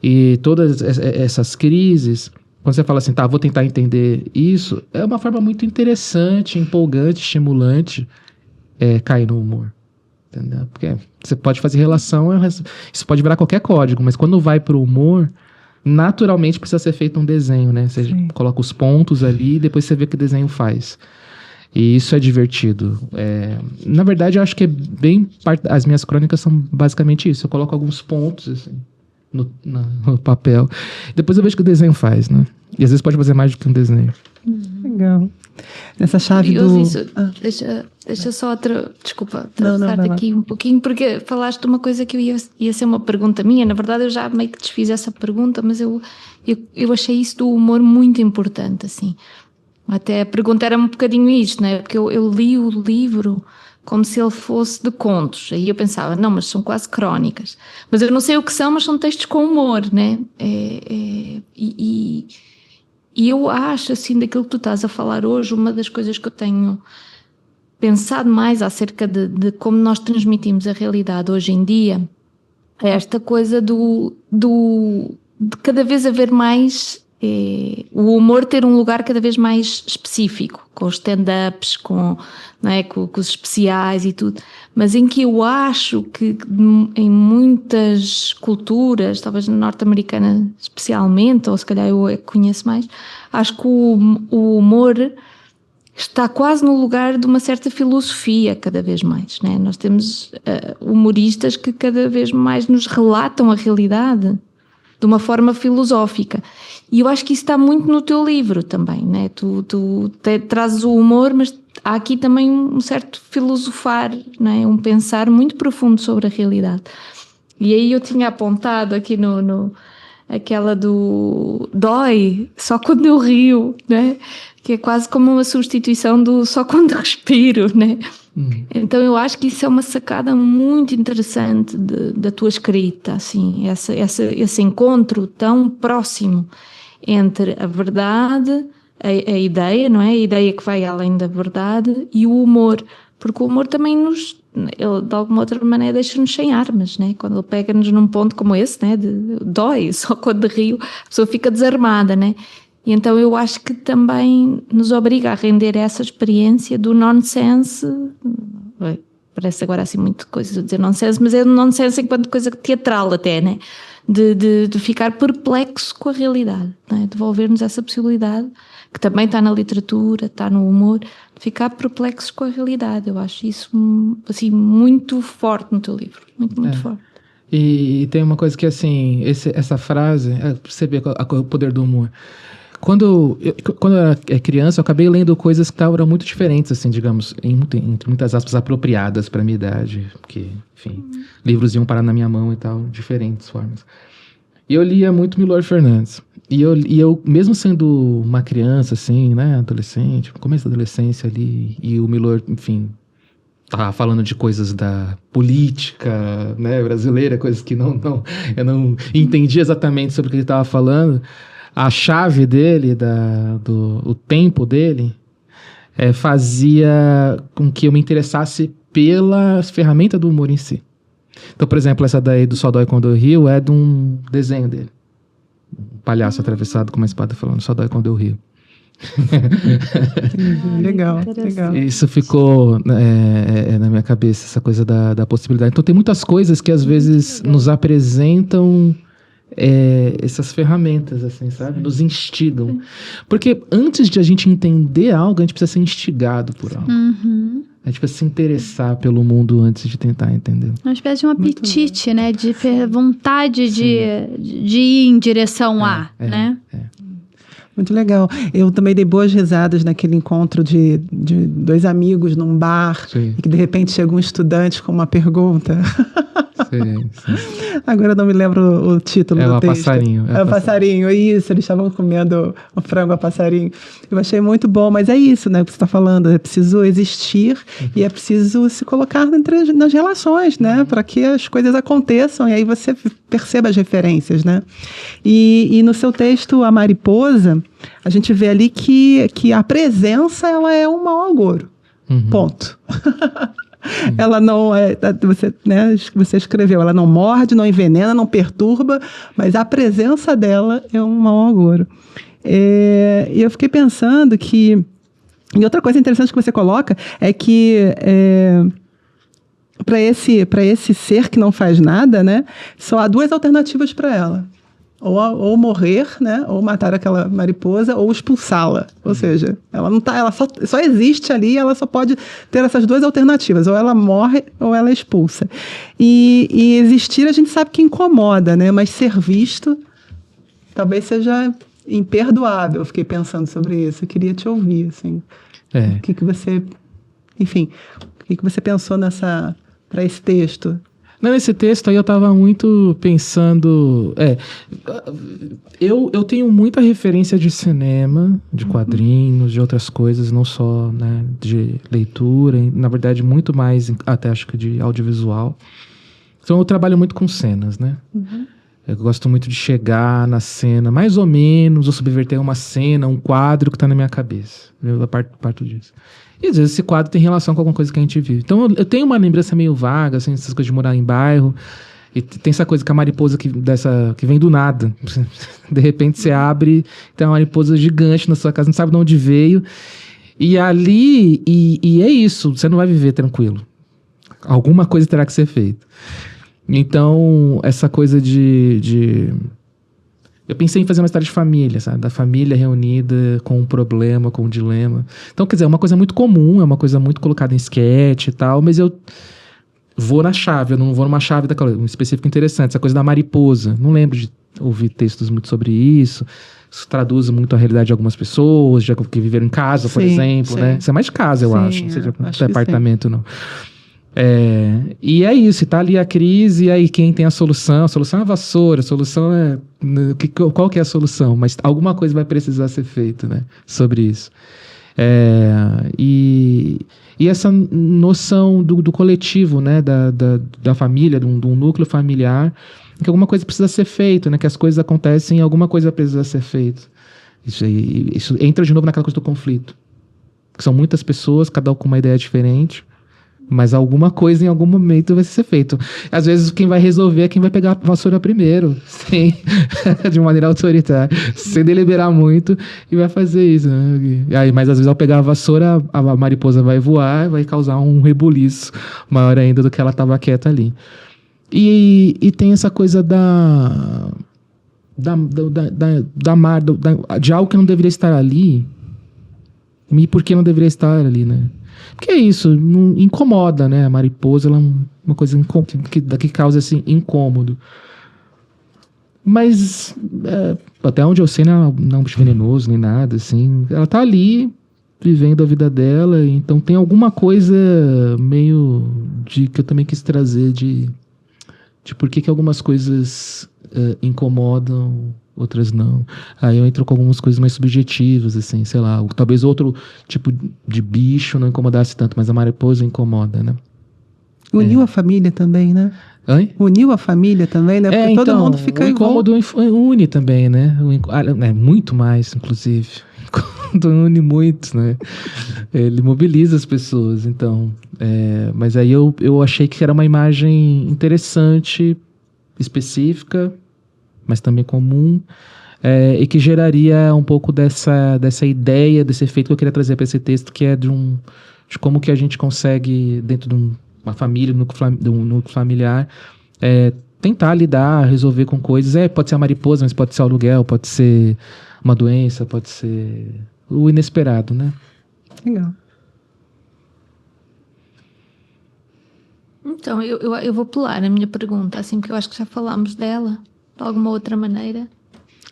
e todas essas crises... Quando você fala assim, vou tentar entender isso, é uma forma muito interessante, empolgante, estimulante, cair no humor. Entendeu? Porque você pode fazer relação, isso pode virar qualquer código, mas quando vai pro humor, naturalmente precisa ser feito um desenho, né? Você coloca os pontos ali e depois você vê o que o desenho faz. E isso é divertido. Na verdade, eu acho que as minhas crônicas são basicamente isso. Eu coloco alguns pontos, assim, no papel. Depois eu vejo o que o desenho faz, né? E às vezes pode fazer mais do que um desenho. Legal. Nessa chave Deixa só atravessar aqui um pouquinho, porque falaste de uma coisa que ia ser uma pergunta minha. Na verdade, eu já meio que desfiz essa pergunta, mas eu achei isso do humor muito importante, assim. Até a pergunta era um bocadinho isto, né? Porque eu li o livro como se ele fosse de contos. Aí eu pensava, não, mas são quase crónicas. Mas eu não sei o que são, mas são textos com humor, né? E eu acho, assim, daquilo que tu estás a falar hoje, uma das coisas que eu tenho pensado mais acerca de como nós transmitimos a realidade hoje em dia esta coisa de cada vez haver mais, o humor ter um lugar cada vez mais específico, com os stand-ups, não é, com os especiais e tudo, mas em que eu acho que em muitas culturas, talvez na norte-americana especialmente, ou se calhar eu conheço mais, acho que o humor está quase no lugar de uma certa filosofia cada vez mais, né? Nós temos humoristas que cada vez mais nos relatam a realidade de uma forma filosófica. E eu acho que isso está muito no teu livro também, né? Tu trazes o humor, mas há aqui também um certo filosofar, né? Um pensar muito profundo sobre a realidade. E aí eu tinha apontado aqui aquela do dói só quando eu rio, né? Que é quase como uma substituição do só quando respiro, né? Então eu acho que isso é uma sacada muito interessante da tua escrita, assim, esse encontro tão próximo entre a verdade, a ideia, não é? A ideia que vai além da verdade e o humor, porque o humor também ele, de alguma outra maneira deixa-nos sem armas, né? Quando ele pega-nos num ponto como esse, né? Dói, só quando rio a pessoa fica desarmada, né? E então eu acho que também nos obriga a render essa experiência do nonsense. Parece agora assim muita coisa a dizer nonsense, mas é nonsense enquanto coisa teatral até, né? De ficar perplexo com a realidade, né? Devolver-nos essa possibilidade, que também está na literatura, está no humor, de ficar perplexo com a realidade. Eu acho isso assim, muito forte no teu livro, muito forte. E tem uma coisa que, assim, essa frase, você vê o poder do humor. Quando eu era criança, eu acabei lendo coisas que eram muito diferentes, assim, digamos, entre muitas aspas, apropriadas para a minha idade, porque, enfim, livros iam parar na minha mão e tal, diferentes formas. E eu lia muito Milor Fernandes. E eu, mesmo sendo uma criança, assim, né, adolescente, no começo da adolescência ali, e o Milor, enfim, tava falando de coisas da política, né, brasileira, coisas que eu não entendi exatamente sobre o que ele estava falando. A chave dele, o tempo dele, fazia com que eu me interessasse pela ferramenta do humor em si. Então, por exemplo, essa daí do Só Dói Quando Eu Rio é de um desenho dele. Um palhaço atravessado com uma espada falando Só Dói Quando Eu Rio. Legal. Isso ficou na minha cabeça, essa coisa da possibilidade. Então tem muitas coisas que às vezes nos apresentam essas ferramentas, assim, sabe? Nos instigam. Porque antes de a gente entender algo, a gente precisa ser instigado por algo. A gente precisa se interessar pelo mundo antes de tentar entender. Uma espécie de um apetite, né? De vontade de ir em direção a, né? Muito legal. Eu também dei boas risadas naquele encontro de dois amigos num bar. Sim. E que de repente chega um estudante com uma pergunta. Sim. Agora eu não me lembro o título do texto. Passarinho. É o passarinho, isso. Eles estavam comendo o frango a passarinho. Eu achei muito bom, mas é isso, né? O que você está falando. É preciso existir e é preciso se colocar nas relações, né? Para que as coisas aconteçam e aí você perceba as referências, né? E no seu texto, A Mariposa, a gente vê ali que a presença, ela é um mau agouro. Ponto. Ela não você escreveu, ela não morde, não envenena, não perturba, mas a presença dela é um mau agouro. E eu fiquei pensando que... E outra coisa interessante que você coloca é que para esse ser que não faz nada, né, só há duas alternativas para ela. Ou morrer, né? Ou matar aquela mariposa, ou expulsá-la. Ou seja, ela não tá, ela só existe ali, ela só pode ter essas duas alternativas. Ou ela morre, ou ela é expulsa. E existir, a gente sabe que incomoda, né? Mas ser visto talvez seja imperdoável. Eu fiquei pensando sobre isso. Eu queria te ouvir, assim. O que você... Enfim, o que você pensou para esse texto? Nesse texto aí eu estava muito pensando... Eu tenho muita referência de cinema, de quadrinhos, de outras coisas, não só, né, de leitura, na verdade muito mais, até acho que de audiovisual. Então eu trabalho muito com cenas, né? Eu gosto muito de chegar na cena, mais ou menos, ou subverter uma cena, um quadro que está na minha cabeça. Eu parto disso. E às vezes esse quadro tem relação com alguma coisa que a gente vive. Então eu tenho uma lembrança meio vaga, assim, essas coisas de morar em bairro. E tem essa coisa que a mariposa que vem do nada. De repente você abre, tem uma mariposa gigante na sua casa, não sabe de onde veio. E ali, e é isso, você não vai viver tranquilo. Alguma coisa terá que ser feita. Então, essa coisa eu pensei em fazer uma história de família, sabe? Da família reunida com um problema, com um dilema. Então, quer dizer, é uma coisa muito comum, é uma coisa muito colocada em sketch e tal, mas eu vou na chave, eu não vou numa chave um específico interessante, essa coisa da mariposa. Não lembro de ouvir textos muito sobre isso. Isso traduz muito a realidade de algumas pessoas, já que viveram em casa, por exemplo, né? Isso é mais de casa, eu acho. Não sei de apartamento, não. E é isso, tá ali a crise, e aí quem tem a solução é a vassoura, a solução é... Qual que é a solução? Mas alguma coisa vai precisar ser feita, né? Sobre isso. E essa noção do coletivo, né? Da família, de um núcleo familiar, que alguma coisa precisa ser feita, né? Que as coisas acontecem e alguma coisa precisa ser feita. Isso entra de novo naquela coisa do conflito. Que são muitas pessoas, cada um com uma ideia diferente, mas alguma coisa em algum momento vai ser feito. Às vezes quem vai resolver é quem vai pegar a vassoura primeiro, de maneira autoritária, sem deliberar muito, e vai fazer isso, né? Mas às vezes ao pegar a vassoura, a mariposa vai voar, vai causar um rebuliço maior ainda do que ela estava quieta ali. E tem essa coisa de algo que não deveria estar ali, e por que não deveria estar ali, né? Porque é isso, não incomoda, né? A mariposa, ela é uma coisa que causa assim, incômodo. Mas, até onde eu sei, não é um bicho venenoso, nem nada, assim. Ela tá ali, vivendo a vida dela, então tem alguma coisa meio que eu também quis trazer de por que algumas coisas incomodam, outras não. Aí eu entro com algumas coisas mais subjetivas, assim, sei lá, talvez outro tipo de bicho não incomodasse tanto, mas a mariposa incomoda, né? Uniu a família também, né? Oi? Uniu a família também, né? Porque todo mundo fica o igual. incômodo une também, né? Muito mais, inclusive. O incômodo une muito, né? Ele mobiliza as pessoas, então. Mas aí eu achei que era uma imagem interessante, específica, mas também comum, e que geraria um pouco dessa ideia, desse efeito que eu queria trazer para esse texto, que é de como que a gente consegue, dentro de uma família, de um núcleo familiar, tentar lidar, resolver com coisas. Pode ser a mariposa, mas pode ser o aluguel, pode ser uma doença, pode ser o inesperado, né? Legal. Então, eu vou pular a minha pergunta, assim, porque eu acho que já falámos dela, de alguma outra maneira.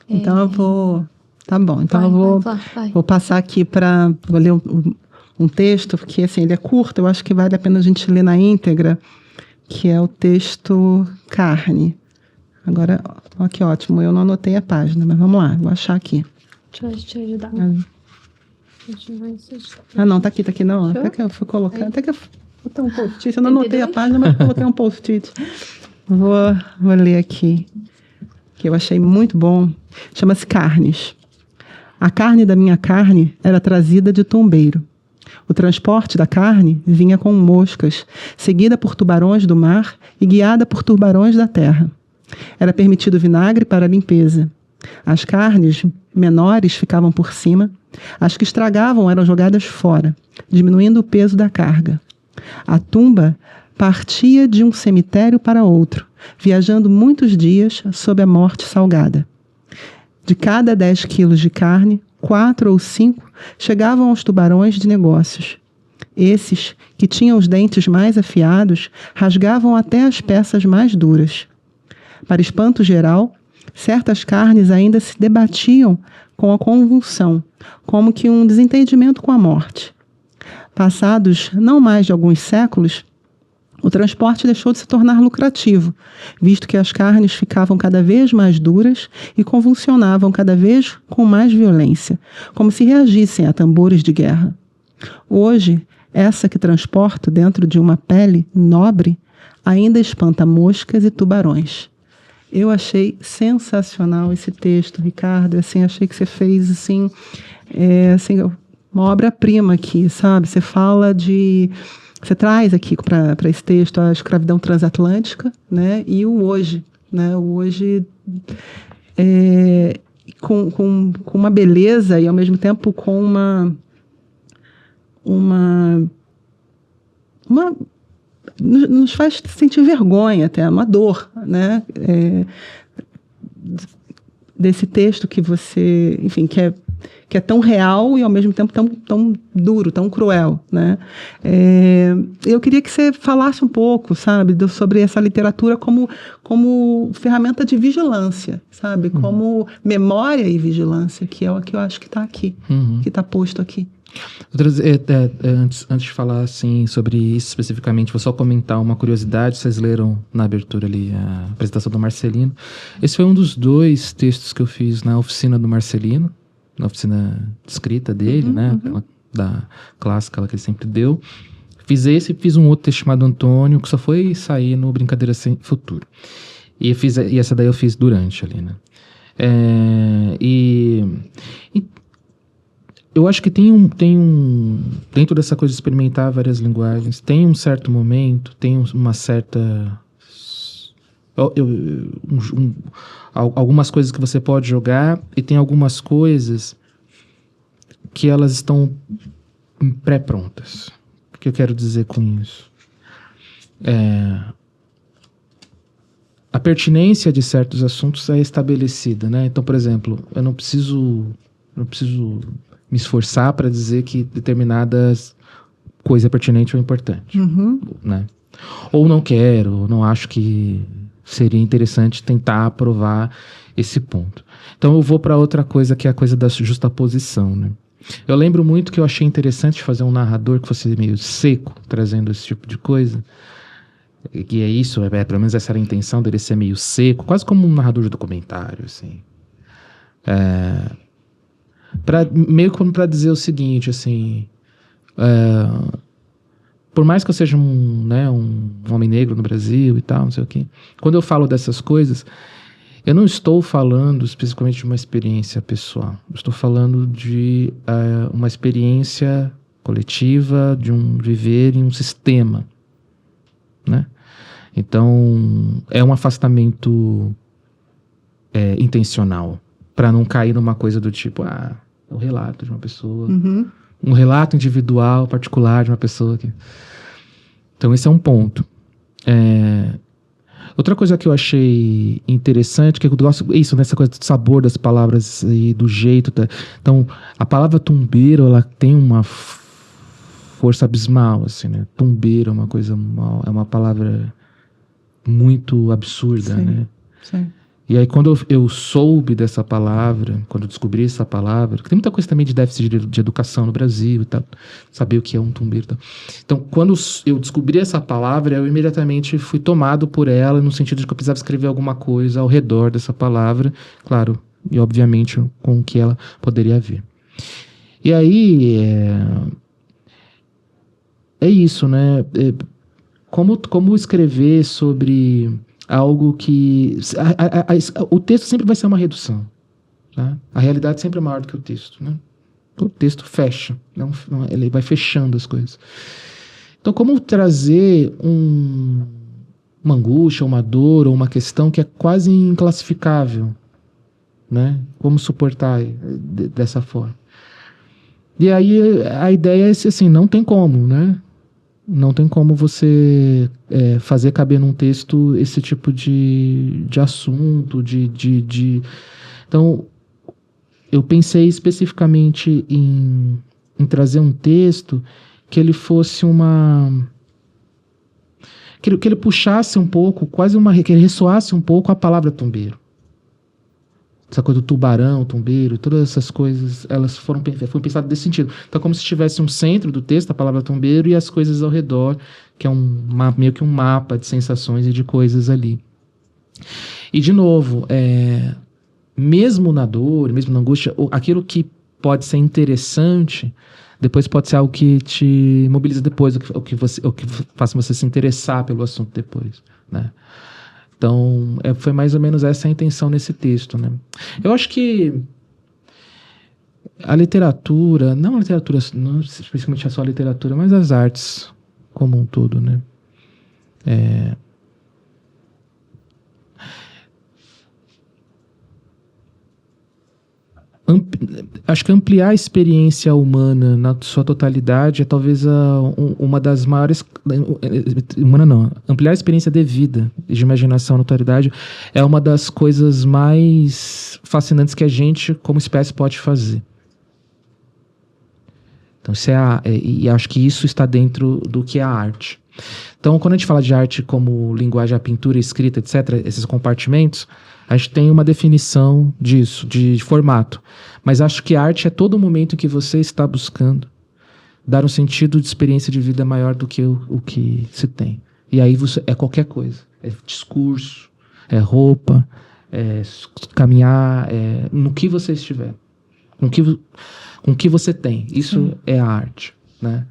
Então eu vou... Tá bom, então vai. Vou passar aqui vou ler um texto, porque assim, ele é curto, eu acho que vale a pena a gente ler na íntegra, que é o texto Carne. Agora, ó, que ótimo, eu não anotei a página, mas vamos lá, vou achar aqui. Deixa eu te ajudar. Não, tá aqui, não. Até que eu fui colocar, até que eu botei um post-it, eu não anotei a página, mas coloquei um post-it. Vou ler aqui, que eu achei muito bom. Chama-se Carnes. A carne da minha carne era trazida de tombeiro. O transporte da carne vinha com moscas, seguida por tubarões do mar e guiada por tubarões da terra. Era permitido vinagre para a limpeza. As carnes menores ficavam por cima, as que estragavam eram jogadas fora, diminuindo o peso da carga. A tumba partia de um cemitério para outro, viajando muitos dias sob a morte salgada. De cada 10 quilos de carne, 4 ou 5 chegavam aos tubarões de negócios. Esses, que tinham os dentes mais afiados, rasgavam até as peças mais duras. Para espanto geral, certas carnes ainda se debatiam com a convulsão, como que um desentendimento com a morte. Passados não mais de alguns séculos, o transporte deixou de se tornar lucrativo, visto que as carnes ficavam cada vez mais duras e convulsionavam cada vez com mais violência, como se reagissem a tambores de guerra. Hoje, essa que transporto dentro de uma pele nobre ainda espanta moscas e tubarões. Eu achei sensacional esse texto, Ricardo. Assim, achei que você fez assim, uma obra-prima aqui, sabe? Você fala de você traz aqui para esse texto a escravidão transatlântica, né, e o hoje, né, o hoje com uma beleza e ao mesmo tempo com nos faz sentir vergonha até, uma dor, né, desse texto que você, enfim, que é tão real e ao mesmo tempo tão duro, tão cruel, né? Eu queria que você falasse um pouco, sabe, sobre essa literatura como ferramenta de vigilância, sabe? Como memória e vigilância, que é o que eu acho que está aqui, que está posto aqui. Antes de falar assim, sobre isso especificamente, vou só comentar uma curiosidade. Vocês leram na abertura ali a apresentação do Marcelino. Esse foi um dos 2 textos que eu fiz na oficina do Marcelino, na oficina de escrita dele, né? Aquela da clássica que ele sempre deu. Fiz esse e fiz um outro texto chamado Antônio, que só foi sair no Brincadeira Sem Futuro. E essa daí eu fiz durante ali, né? Eu acho que tem um dentro dessa coisa de experimentar várias linguagens, tem um certo momento, tem uma certa algumas coisas que você pode jogar, e tem algumas coisas que elas estão pré-prontas. O que eu quero dizer com isso? A pertinência de certos assuntos é estabelecida, né? Então, por exemplo, eu não preciso me esforçar para dizer que determinada coisa é pertinente ou importante, né? Ou não quero, não acho que seria interessante tentar provar esse ponto. Então eu vou para outra coisa, que é a coisa da justaposição, né? Eu lembro muito que eu achei interessante fazer um narrador que fosse meio seco, trazendo esse tipo de coisa. E é isso, pelo menos essa era a intenção dele, ser meio seco, quase como um narrador de documentário, assim. Meio como para dizer o seguinte, assim, por mais que eu seja um homem negro no Brasil e tal, não sei o quê, quando eu falo dessas coisas, eu não estou falando especificamente de uma experiência pessoal, eu estou falando de uma experiência coletiva, de um viver em um sistema, né? Então, é um afastamento intencional, para não cair numa coisa do tipo, o relato de uma pessoa, um relato individual, particular de uma pessoa. Então, esse é um ponto. Outra coisa que eu achei interessante, que eu gosto, isso, nessa coisa do sabor das palavras e do jeito. Então, a palavra tumbeiro, ela tem uma força abismal, assim, né? Tumbeiro é uma coisa, é uma palavra muito absurda, sim, né? Sim. E aí, quando eu soube dessa palavra, quando eu descobri essa palavra, porque tem muita coisa também de déficit de educação no Brasil e tal, saber o que é um tumbeiro e tal. Então, quando eu descobri essa palavra, eu imediatamente fui tomado por ela, no sentido de que eu precisava escrever alguma coisa ao redor dessa palavra, claro, e obviamente com o que ela poderia ver. E aí, é isso, né? Como escrever sobre algo que... o texto sempre vai ser uma redução. Tá? A realidade sempre é maior do que o texto. Né? O texto fecha. Ele vai fechando as coisas. Então, como trazer uma angústia, uma dor ou uma questão que é quase inclassificável? Né? Como suportar dessa forma? E aí a ideia é assim, não tem como, né? Não tem como você fazer caber num texto esse tipo de assunto, Então, eu pensei especificamente em trazer um texto que ele fosse que ele puxasse um pouco, que ele ressoasse um pouco a palavra tombeiro. Essa coisa do tubarão, tombeiro, todas essas coisas, elas foram pensadas desse sentido. Então, como se tivesse um centro do texto, a palavra tombeiro, e as coisas ao redor, que é meio que um mapa de sensações e de coisas ali. E, de novo, mesmo na dor, mesmo na angústia, aquilo que pode ser interessante, depois pode ser algo que te mobiliza depois, o que faça você se interessar pelo assunto depois, né? Então, foi mais ou menos essa a intenção nesse texto, né? Eu acho que a literatura, não especificamente só a literatura, mas as artes como um todo, né? Acho que ampliar a experiência humana na sua totalidade é talvez uma das maiores... Humana não. Ampliar a experiência de vida, de imaginação na totalidade, é uma das coisas mais fascinantes que a gente, como espécie, pode fazer. Então, e acho que isso está dentro do que é a arte. Então, quando a gente fala de arte como linguagem, a pintura, escrita, etc., esses compartimentos, a gente tem uma definição disso, de formato. Mas acho que arte é todo momento em que você está buscando dar um sentido de experiência de vida maior do que o que se tem. E aí é qualquer coisa. É discurso, é roupa, é caminhar, no que você estiver. Com o que você tem. Isso é a arte, né?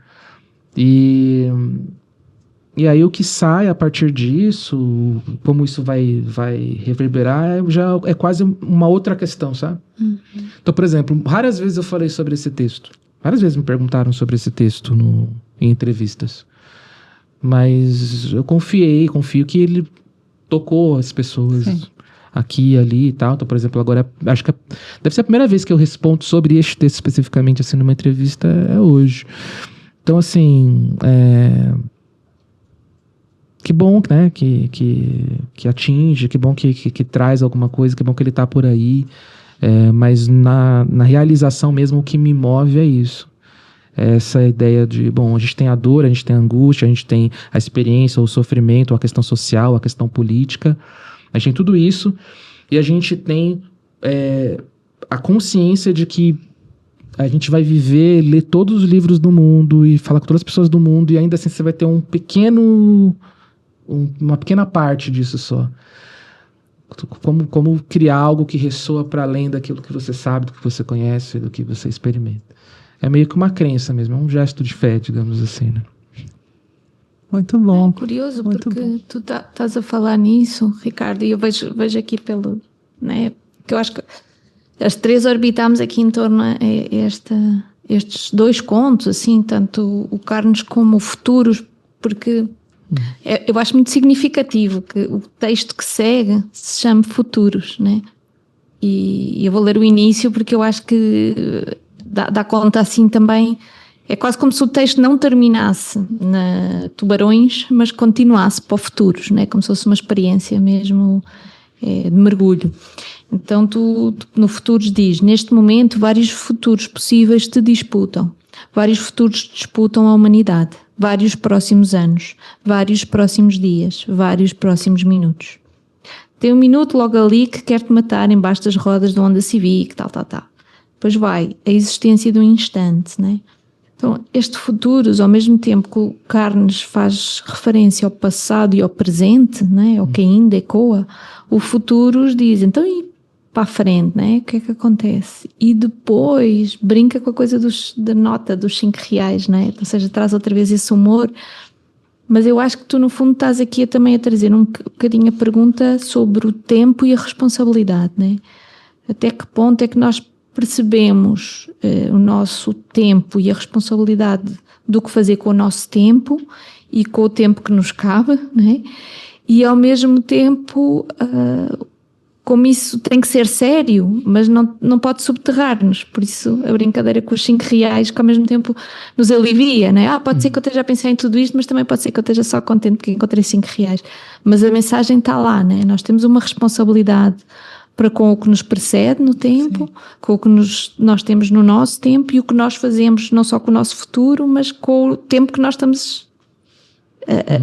E aí o que sai a partir disso, como isso vai reverberar, já é quase uma outra questão, sabe? Uhum. Então, por exemplo, raras vezes eu falei sobre esse texto. Várias vezes me perguntaram sobre esse texto em entrevistas. Mas eu confio que ele tocou as pessoas aqui e ali e tal. Então, por exemplo, agora, acho que deve ser a primeira vez que eu respondo sobre este texto especificamente, assim, numa entrevista, é hoje. Então, assim... Que bom, né, que atinge, que bom que traz alguma coisa, que bom que ele está por aí. Mas na realização mesmo, o que me move é isso. Essa ideia de, bom, a gente tem a dor, a gente tem a angústia, a gente tem a experiência, o sofrimento, a questão social, a questão política. A gente tem tudo isso e a gente tem a consciência de que a gente vai viver, ler todos os livros do mundo e falar com todas as pessoas do mundo e ainda assim você vai ter uma pequena parte disso só. Como criar algo que ressoa para além daquilo que você sabe, do que você conhece, do que você experimenta. É meio que uma crença mesmo, é um gesto de fé, digamos assim, né? Muito bom. É curioso, muito porque bom. tu estás a falar nisso, Ricardo, e eu vejo aqui né, que eu acho que as três orbitamos aqui em torno a estes dois contos, assim, tanto o Carnes como o Futuros, porque eu acho muito significativo que o texto que segue se chame Futuros, né? E eu vou ler o início porque eu acho que dá conta assim também. É quase como se o texto não terminasse na Tubarões, mas continuasse para o Futuros, né? Como se fosse uma experiência mesmo de mergulho. Então tu no Futuros diz: neste momento vários futuros possíveis te disputam. Vários futuros disputam a humanidade. Vários próximos anos, vários próximos dias, vários próximos minutos. Tem um minuto logo ali que quer te matar embaixo das rodas da Honda Civic, tal. Depois vai a existência de um instante, né? Então, este Futuros, ao mesmo tempo que o Carnes faz referência ao passado e ao presente, né? Ao que ainda ecoa, o Futuros diz, então e para a frente, né? O que é que acontece? E depois brinca com a coisa da nota dos 5 reais, né? Ou seja, traz outra vez esse humor. Mas eu acho que tu no fundo estás aqui também a trazer um bocadinho a pergunta sobre o tempo e a responsabilidade, né? Até que ponto é que nós percebemos o nosso tempo e a responsabilidade do que fazer com o nosso tempo e com o tempo que nos cabe, né? E ao mesmo tempo... como isso tem que ser sério, mas não pode subterrar-nos. Por isso a brincadeira com os 5 reais, que ao mesmo tempo nos alivia, né? Pode ser que eu esteja a pensar em tudo isto, mas também pode ser que eu esteja só contente porque encontrei 5 reais. Mas a mensagem está lá, né? Nós temos uma responsabilidade para com o que nos precede no tempo, com o que nós temos no nosso tempo e o que nós fazemos não só com o nosso futuro, mas com o tempo que nós estamos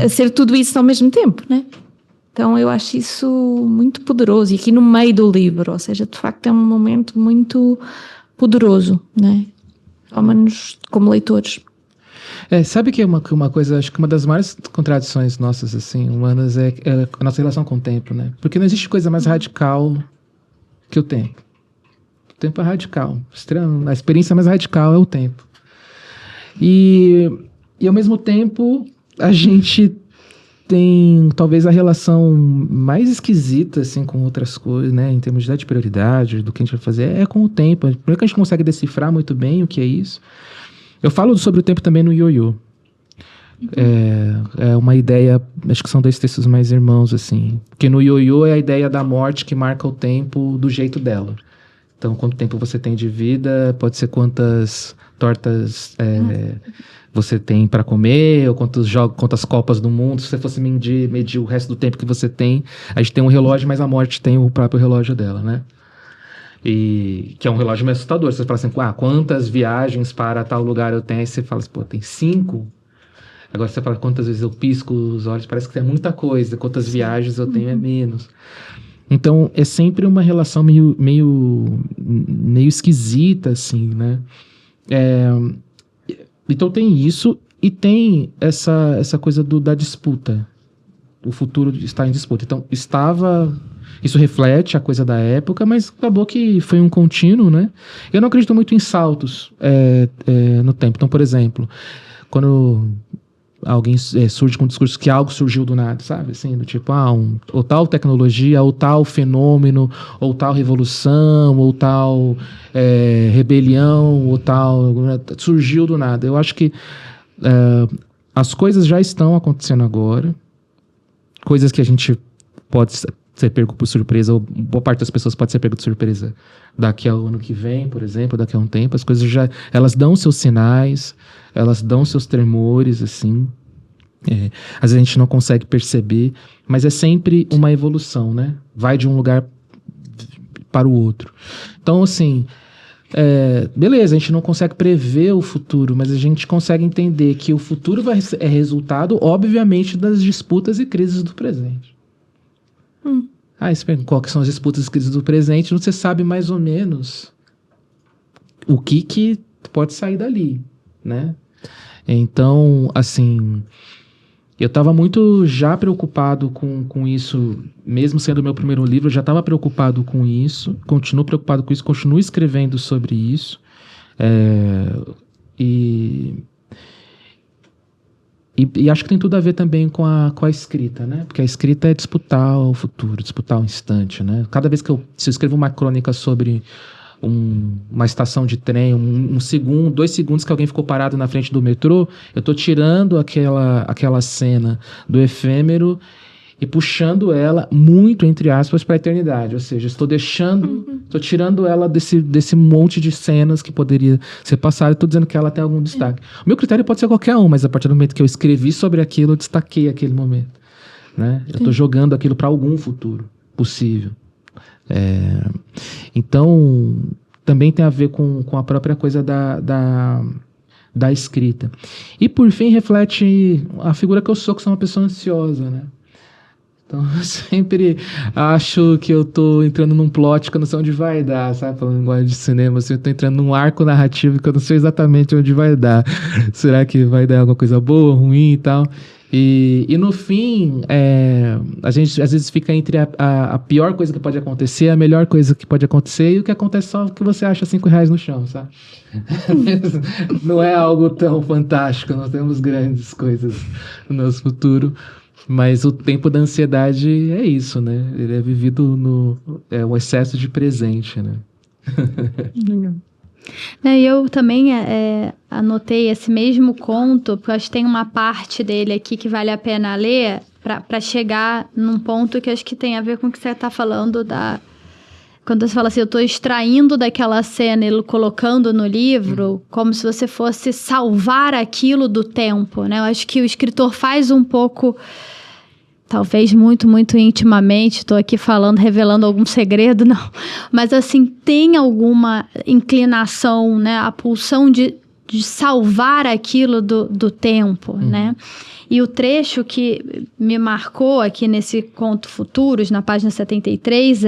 a ser tudo isso ao mesmo tempo, né? Então eu acho isso muito poderoso, e aqui no meio do livro, ou seja, de facto é um momento muito poderoso, né? Ao menos como leitores. Sabe que é uma coisa, acho que uma das maiores contradições nossas, assim, humanas, é a nossa relação com o tempo, né? Porque não existe coisa mais radical que o tempo. O tempo é radical. A experiência mais radical é o tempo. E ao mesmo tempo, a gente tem talvez a relação mais esquisita, assim, com outras coisas, né? Em termos de prioridade, do que a gente vai fazer, é com o tempo. Primeiro que a gente consegue decifrar muito bem o que é isso. Eu falo sobre o tempo também no Ioiô. É uma ideia, acho que são 2 textos mais irmãos, assim. Porque no ioiô é a ideia da morte que marca o tempo do jeito dela. Então, quanto tempo você tem de vida, pode ser quantas tortas você tem para comer, ou quantas copas do mundo. Se você fosse medir o resto do tempo que você tem, a gente tem um relógio, mas a morte tem o próprio relógio dela, né? E que é um relógio meio assustador. Você fala assim, quantas viagens para tal lugar eu tenho? Aí você fala assim, tem 5? Agora você fala quantas vezes eu pisco os olhos, parece que é muita coisa. Quantas viagens eu tenho é menos. Então, é sempre uma relação meio esquisita, assim, né? Então tem isso e tem essa coisa da disputa. O futuro está em disputa. Então, isso reflete a coisa da época, mas acabou que foi um contínuo, né? Eu não acredito muito em saltos no tempo. Então, por exemplo, quando alguém surge com um discurso que algo surgiu do nada, sabe? Assim, do tipo, ou tal tecnologia, ou tal fenômeno, ou tal revolução, ou tal rebelião, ou tal... surgiu do nada. Eu acho que as coisas já estão acontecendo agora, coisas que a gente pode ser pego por surpresa, ou boa parte das pessoas pode ser pego de surpresa daqui ao ano que vem, por exemplo, daqui a um tempo. As coisas elas dão seus sinais, elas dão seus tremores, assim. Às vezes a gente não consegue perceber, mas é sempre uma evolução, né? Vai de um lugar para o outro. Então, assim, beleza, a gente não consegue prever o futuro, mas a gente consegue entender que o futuro é resultado, obviamente, das disputas e crises do presente. Você pergunta qual que são as disputas e crises do presente, você sabe mais ou menos o que pode sair dali, né? Então, assim, eu estava muito já preocupado com isso, mesmo sendo o meu primeiro livro, eu já estava preocupado com isso, continuo preocupado com isso, continuo escrevendo sobre isso, e acho que tem tudo a ver também com a escrita, né? Porque a escrita é disputar o futuro, disputar o instante, né? Cada vez se eu escrevo uma crônica sobre uma estação de trem, 2 segundos que alguém ficou parado na frente do metrô, eu estou tirando aquela cena do efêmero e puxando ela muito, entre aspas, para a eternidade. Ou seja, estou tirando ela desse monte de cenas que poderia ser passado e estou dizendo que ela tem algum destaque. O meu critério pode ser qualquer um, mas a partir do momento que eu escrevi sobre aquilo, eu destaquei aquele momento, né? Eu estou jogando aquilo para algum futuro possível. Então, também tem a ver com a própria coisa da escrita. E, por fim, reflete a figura que eu sou uma pessoa ansiosa, né? Então, eu sempre acho que eu tô entrando num plot que eu não sei onde vai dar, sabe? Falando em linguagem de cinema, assim, eu tô entrando num arco narrativo que eu não sei exatamente onde vai dar. Será que vai dar alguma coisa boa, ruim e tal? E no fim, a gente às vezes fica entre a pior coisa que pode acontecer, a melhor coisa que pode acontecer, e o que acontece só que você acha R$5 no chão, sabe? Não é algo tão fantástico, nós temos grandes coisas no nosso futuro, mas o tempo da ansiedade é isso, né? Ele é vivido um excesso de presente, né? Eu também anotei esse mesmo conto, porque eu acho que tem uma parte dele aqui que vale a pena ler para chegar num ponto que acho que tem a ver com o que você está falando quando você fala assim, eu estou extraindo daquela cena e colocando no livro, como se você fosse salvar aquilo do tempo, né? Eu acho que o escritor faz um pouco... Talvez muito, muito intimamente, estou aqui revelando algum segredo, não. Mas, assim, tem alguma inclinação, né? A pulsão de salvar aquilo do tempo, né? E o trecho que me marcou aqui nesse Conto Futuros, na página 73,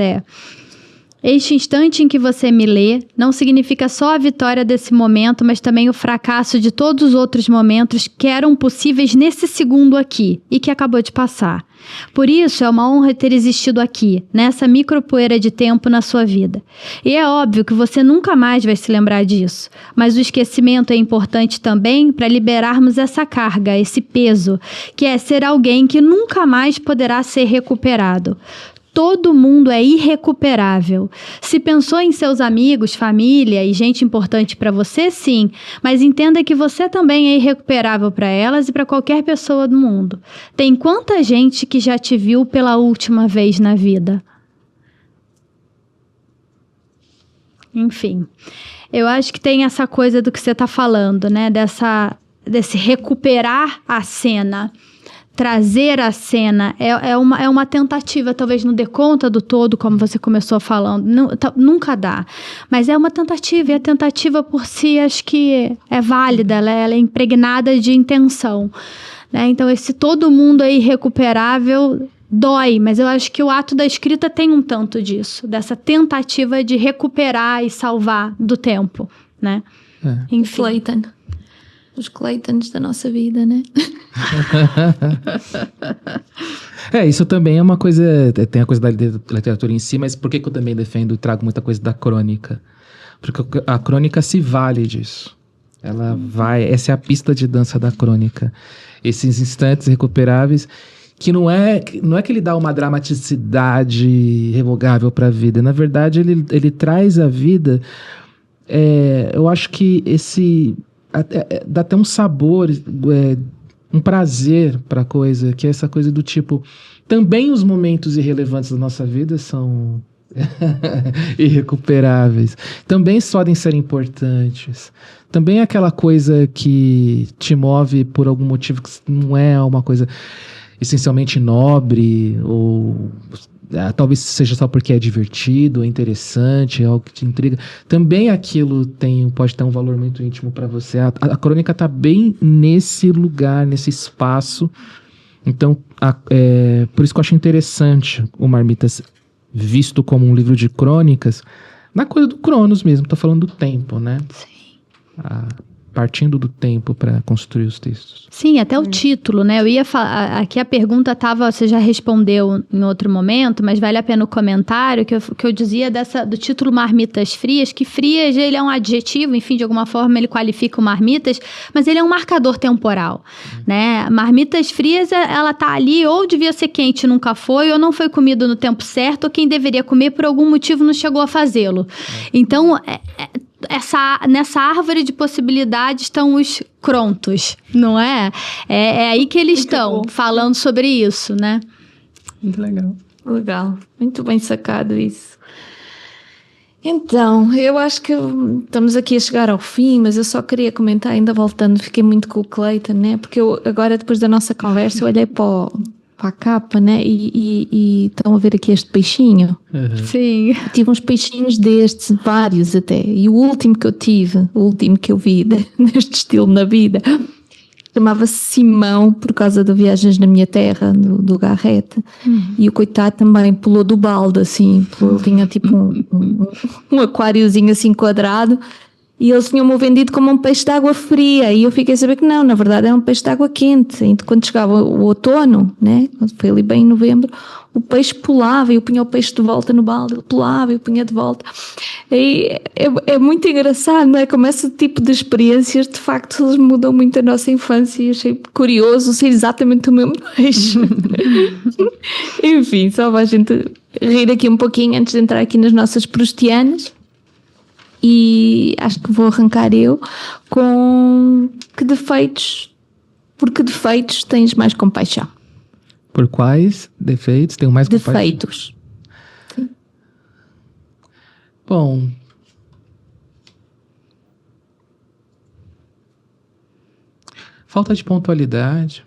este instante em que você me lê não significa só a vitória desse momento, mas também o fracasso de todos os outros momentos que eram possíveis nesse segundo aqui e que acabou de passar. Por isso, é uma honra ter existido aqui, nessa micropoeira de tempo na sua vida. E é óbvio que você nunca mais vai se lembrar disso, mas o esquecimento é importante também para liberarmos essa carga, esse peso, que é ser alguém que nunca mais poderá ser recuperado. todo mundo é irrecuperável. Se pensou em seus amigos, família e gente importante para você, sim, mas entenda que você também é irrecuperável para elas e para qualquer pessoa do mundo. Tem quanta gente que já te viu pela última vez na vida? Enfim, eu acho que tem essa coisa do que você está falando, né? Desse recuperar a cena. Trazer a cena é uma tentativa, talvez não dê conta do todo, como você começou falando, nunca dá, mas é uma tentativa, e a tentativa por si acho que é válida, ela é impregnada de intenção, né? Então esse todo mundo é irrecuperável dói, mas eu acho que o ato da escrita tem um tanto disso, dessa tentativa de recuperar e salvar do tempo, né? Enfim. Clayton. Os Claytons da nossa vida, né? Isso também é uma coisa... Tem a coisa da literatura em si, mas por que eu também defendo e trago muita coisa da crônica? Porque a crônica se vale disso. Ela vai... Essa é a pista de dança da crônica. Esses instantes recuperáveis que não é que ele dá uma dramaticidade irrevogável para a vida. Na verdade, ele traz a vida... eu acho que dá até um sabor, um prazer para a coisa, que é essa coisa do tipo, também os momentos irrelevantes da nossa vida são irrecuperáveis, também podem ser importantes, também é aquela coisa que te move por algum motivo que não é uma coisa essencialmente nobre, ou talvez seja só porque é divertido, é interessante, é algo que te intriga. Também aquilo pode ter um valor muito íntimo para você. A crônica está bem nesse lugar, nesse espaço. Então, por isso que eu acho interessante o Marmitas visto como um livro de crônicas, na coisa do Cronos mesmo, estou falando do tempo, né? Sim. Partindo do tempo para construir os textos. Sim, até o título, né? Eu ia falar, aqui a pergunta estava, você já respondeu em outro momento, mas vale a pena o comentário que eu dizia do título Marmitas Frias, que frias ele é um adjetivo, enfim, de alguma forma ele qualifica o marmitas, mas ele é um marcador temporal, né? Marmitas frias, ela tá ali, ou devia ser quente, nunca foi, ou não foi comido no tempo certo, ou quem deveria comer por algum motivo não chegou a fazê-lo. Então, nessa árvore de possibilidades estão os Crontos, não é? É aí que eles estão falando sobre isso, né? Muito legal. Legal, muito bem sacado isso. Então, eu acho que estamos aqui a chegar ao fim, mas eu só queria comentar, ainda voltando, fiquei muito com o Clayton, né? Porque eu, agora, depois da nossa conversa, eu olhei para a capa, né? E estão a ver aqui este peixinho. Sim. Eu tive uns peixinhos destes, vários até. E o último que eu tive, o último que eu vi neste estilo na vida, chamava-se Simão, por causa de Viagens na Minha Terra, do Garrett. E o coitado também pulou do balde, assim. Ele tinha tipo um aquáriozinho assim quadrado. E eles tinham-me vendido como um peixe de água fria. E eu fiquei a saber que não, na verdade era um peixe de água quente. E quando chegava o outono, né, foi ali bem em novembro, o peixe pulava e eu punha o peixe de volta no balde. Ele pulava e eu punha de volta. E é muito engraçado, não é? Como esse tipo de experiências, de facto, eles mudam muito a nossa infância. E achei curioso ser exatamente o mesmo peixe. Enfim, só para a gente rir aqui um pouquinho antes de entrar aqui nas nossas proustianas. E acho que vou arrancar eu com por que defeitos tens mais compaixão? Por quais defeitos tenho mais compaixão? Defeitos. Sim. Bom, falta de pontualidade.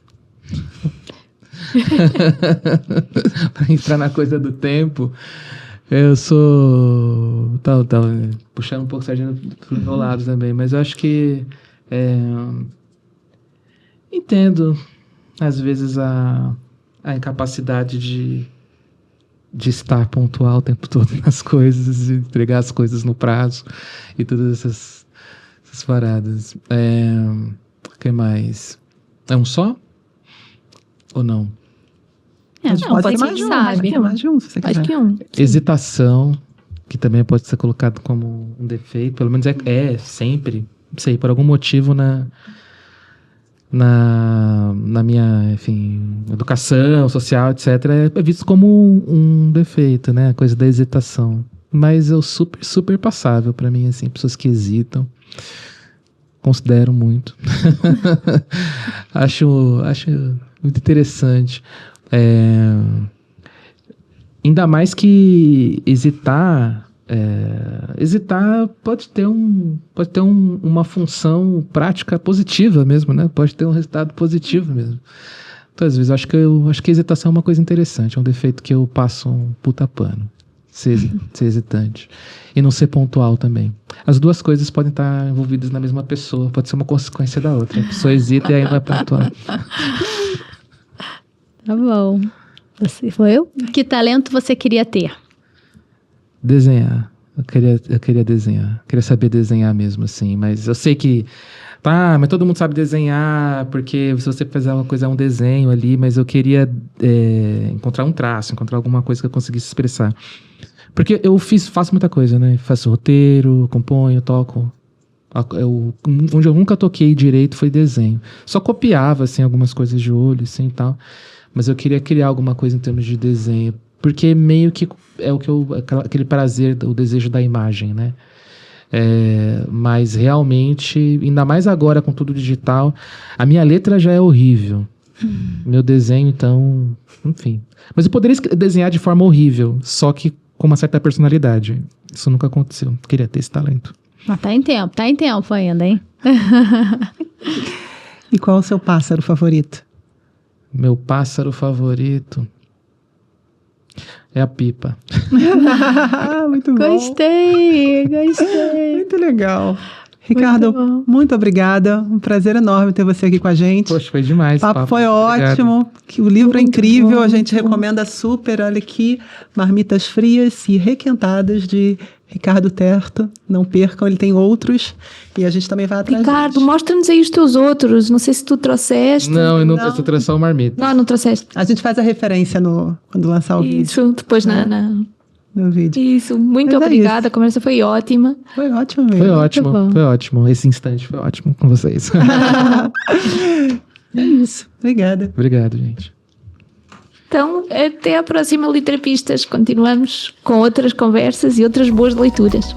Para entrar na coisa do tempo. Eu sou... Tá puxando um pouco a sardinha pro meu lado também, mas eu acho que... entendo, às vezes, a incapacidade de estar pontual o tempo todo nas coisas, e entregar as coisas no prazo, e todas essas paradas. O que mais? É um só? Ou não? Pode ser mais de um, sabe. mais de um, se você quiser. Acho que um. Hesitação, que também pode ser colocado como um defeito, pelo menos é sempre, não sei, por algum motivo na minha, enfim, educação social, etc., é visto como um defeito, né? A coisa da hesitação. Mas é super passável para mim, assim, pessoas que hesitam. Considero muito. acho muito interessante. Ainda mais que hesitar pode ter uma função prática positiva mesmo, né? Pode ter um resultado positivo mesmo. Então, às vezes, acho que a hesitação é uma coisa interessante, é um defeito que eu passo um puta pano. Ser hesitante. E não ser pontual também. As duas coisas podem estar envolvidas na mesma pessoa, pode ser uma consequência da outra. A pessoa hesita e aí não é pontual. Tá bom. Você foi eu? Que talento você queria ter? Desenhar. Eu queria desenhar. Queria saber desenhar mesmo, assim. Mas eu sei que... mas todo mundo sabe desenhar, porque se você fizer uma coisa, é um desenho ali. Mas eu queria encontrar um traço, encontrar alguma coisa que eu conseguisse expressar. Porque eu faço muita coisa, né? Faço roteiro, componho, toco. Onde eu nunca toquei direito foi desenho. Só copiava, assim, algumas coisas de olho, assim, e tal. Mas eu queria criar alguma coisa em termos de desenho. Porque meio que é aquele prazer, o desejo da imagem, né? Mas realmente, ainda mais agora com tudo digital, a minha letra já é horrível. Meu desenho, então, enfim. Mas eu poderia desenhar de forma horrível, só que com uma certa personalidade. Isso nunca aconteceu. Queria ter esse talento. Mas tá em tempo ainda, hein? E qual é o seu pássaro favorito? Meu pássaro favorito é a pipa. Muito bom. Gostei. Muito legal. Ricardo, muito obrigada. Um prazer enorme ter você aqui com a gente. Poxa, foi demais. O papo foi ótimo. Que o livro é incrível. A gente recomenda super. Olha aqui, Marmitas Frias e Requentadas, de Ricardo Terto. Não percam, ele tem outros. E a gente também vai atrás Ricardo, deles. mostra-nos aí os teus outros. Não sei se tu trouxeste. Não, eu não trouxe só o marmita. Não trouxeste. A gente faz a referência quando lançar o vídeo. Isso, depois No vídeo. Isso, muito Mas é obrigada. isso. A conversa foi ótima. Foi ótimo mesmo. Foi ótimo. Esse instante foi ótimo com vocês. É isso. Obrigada. Obrigado, gente. Então, até a próxima Literapistas. Continuamos com outras conversas e outras boas leituras.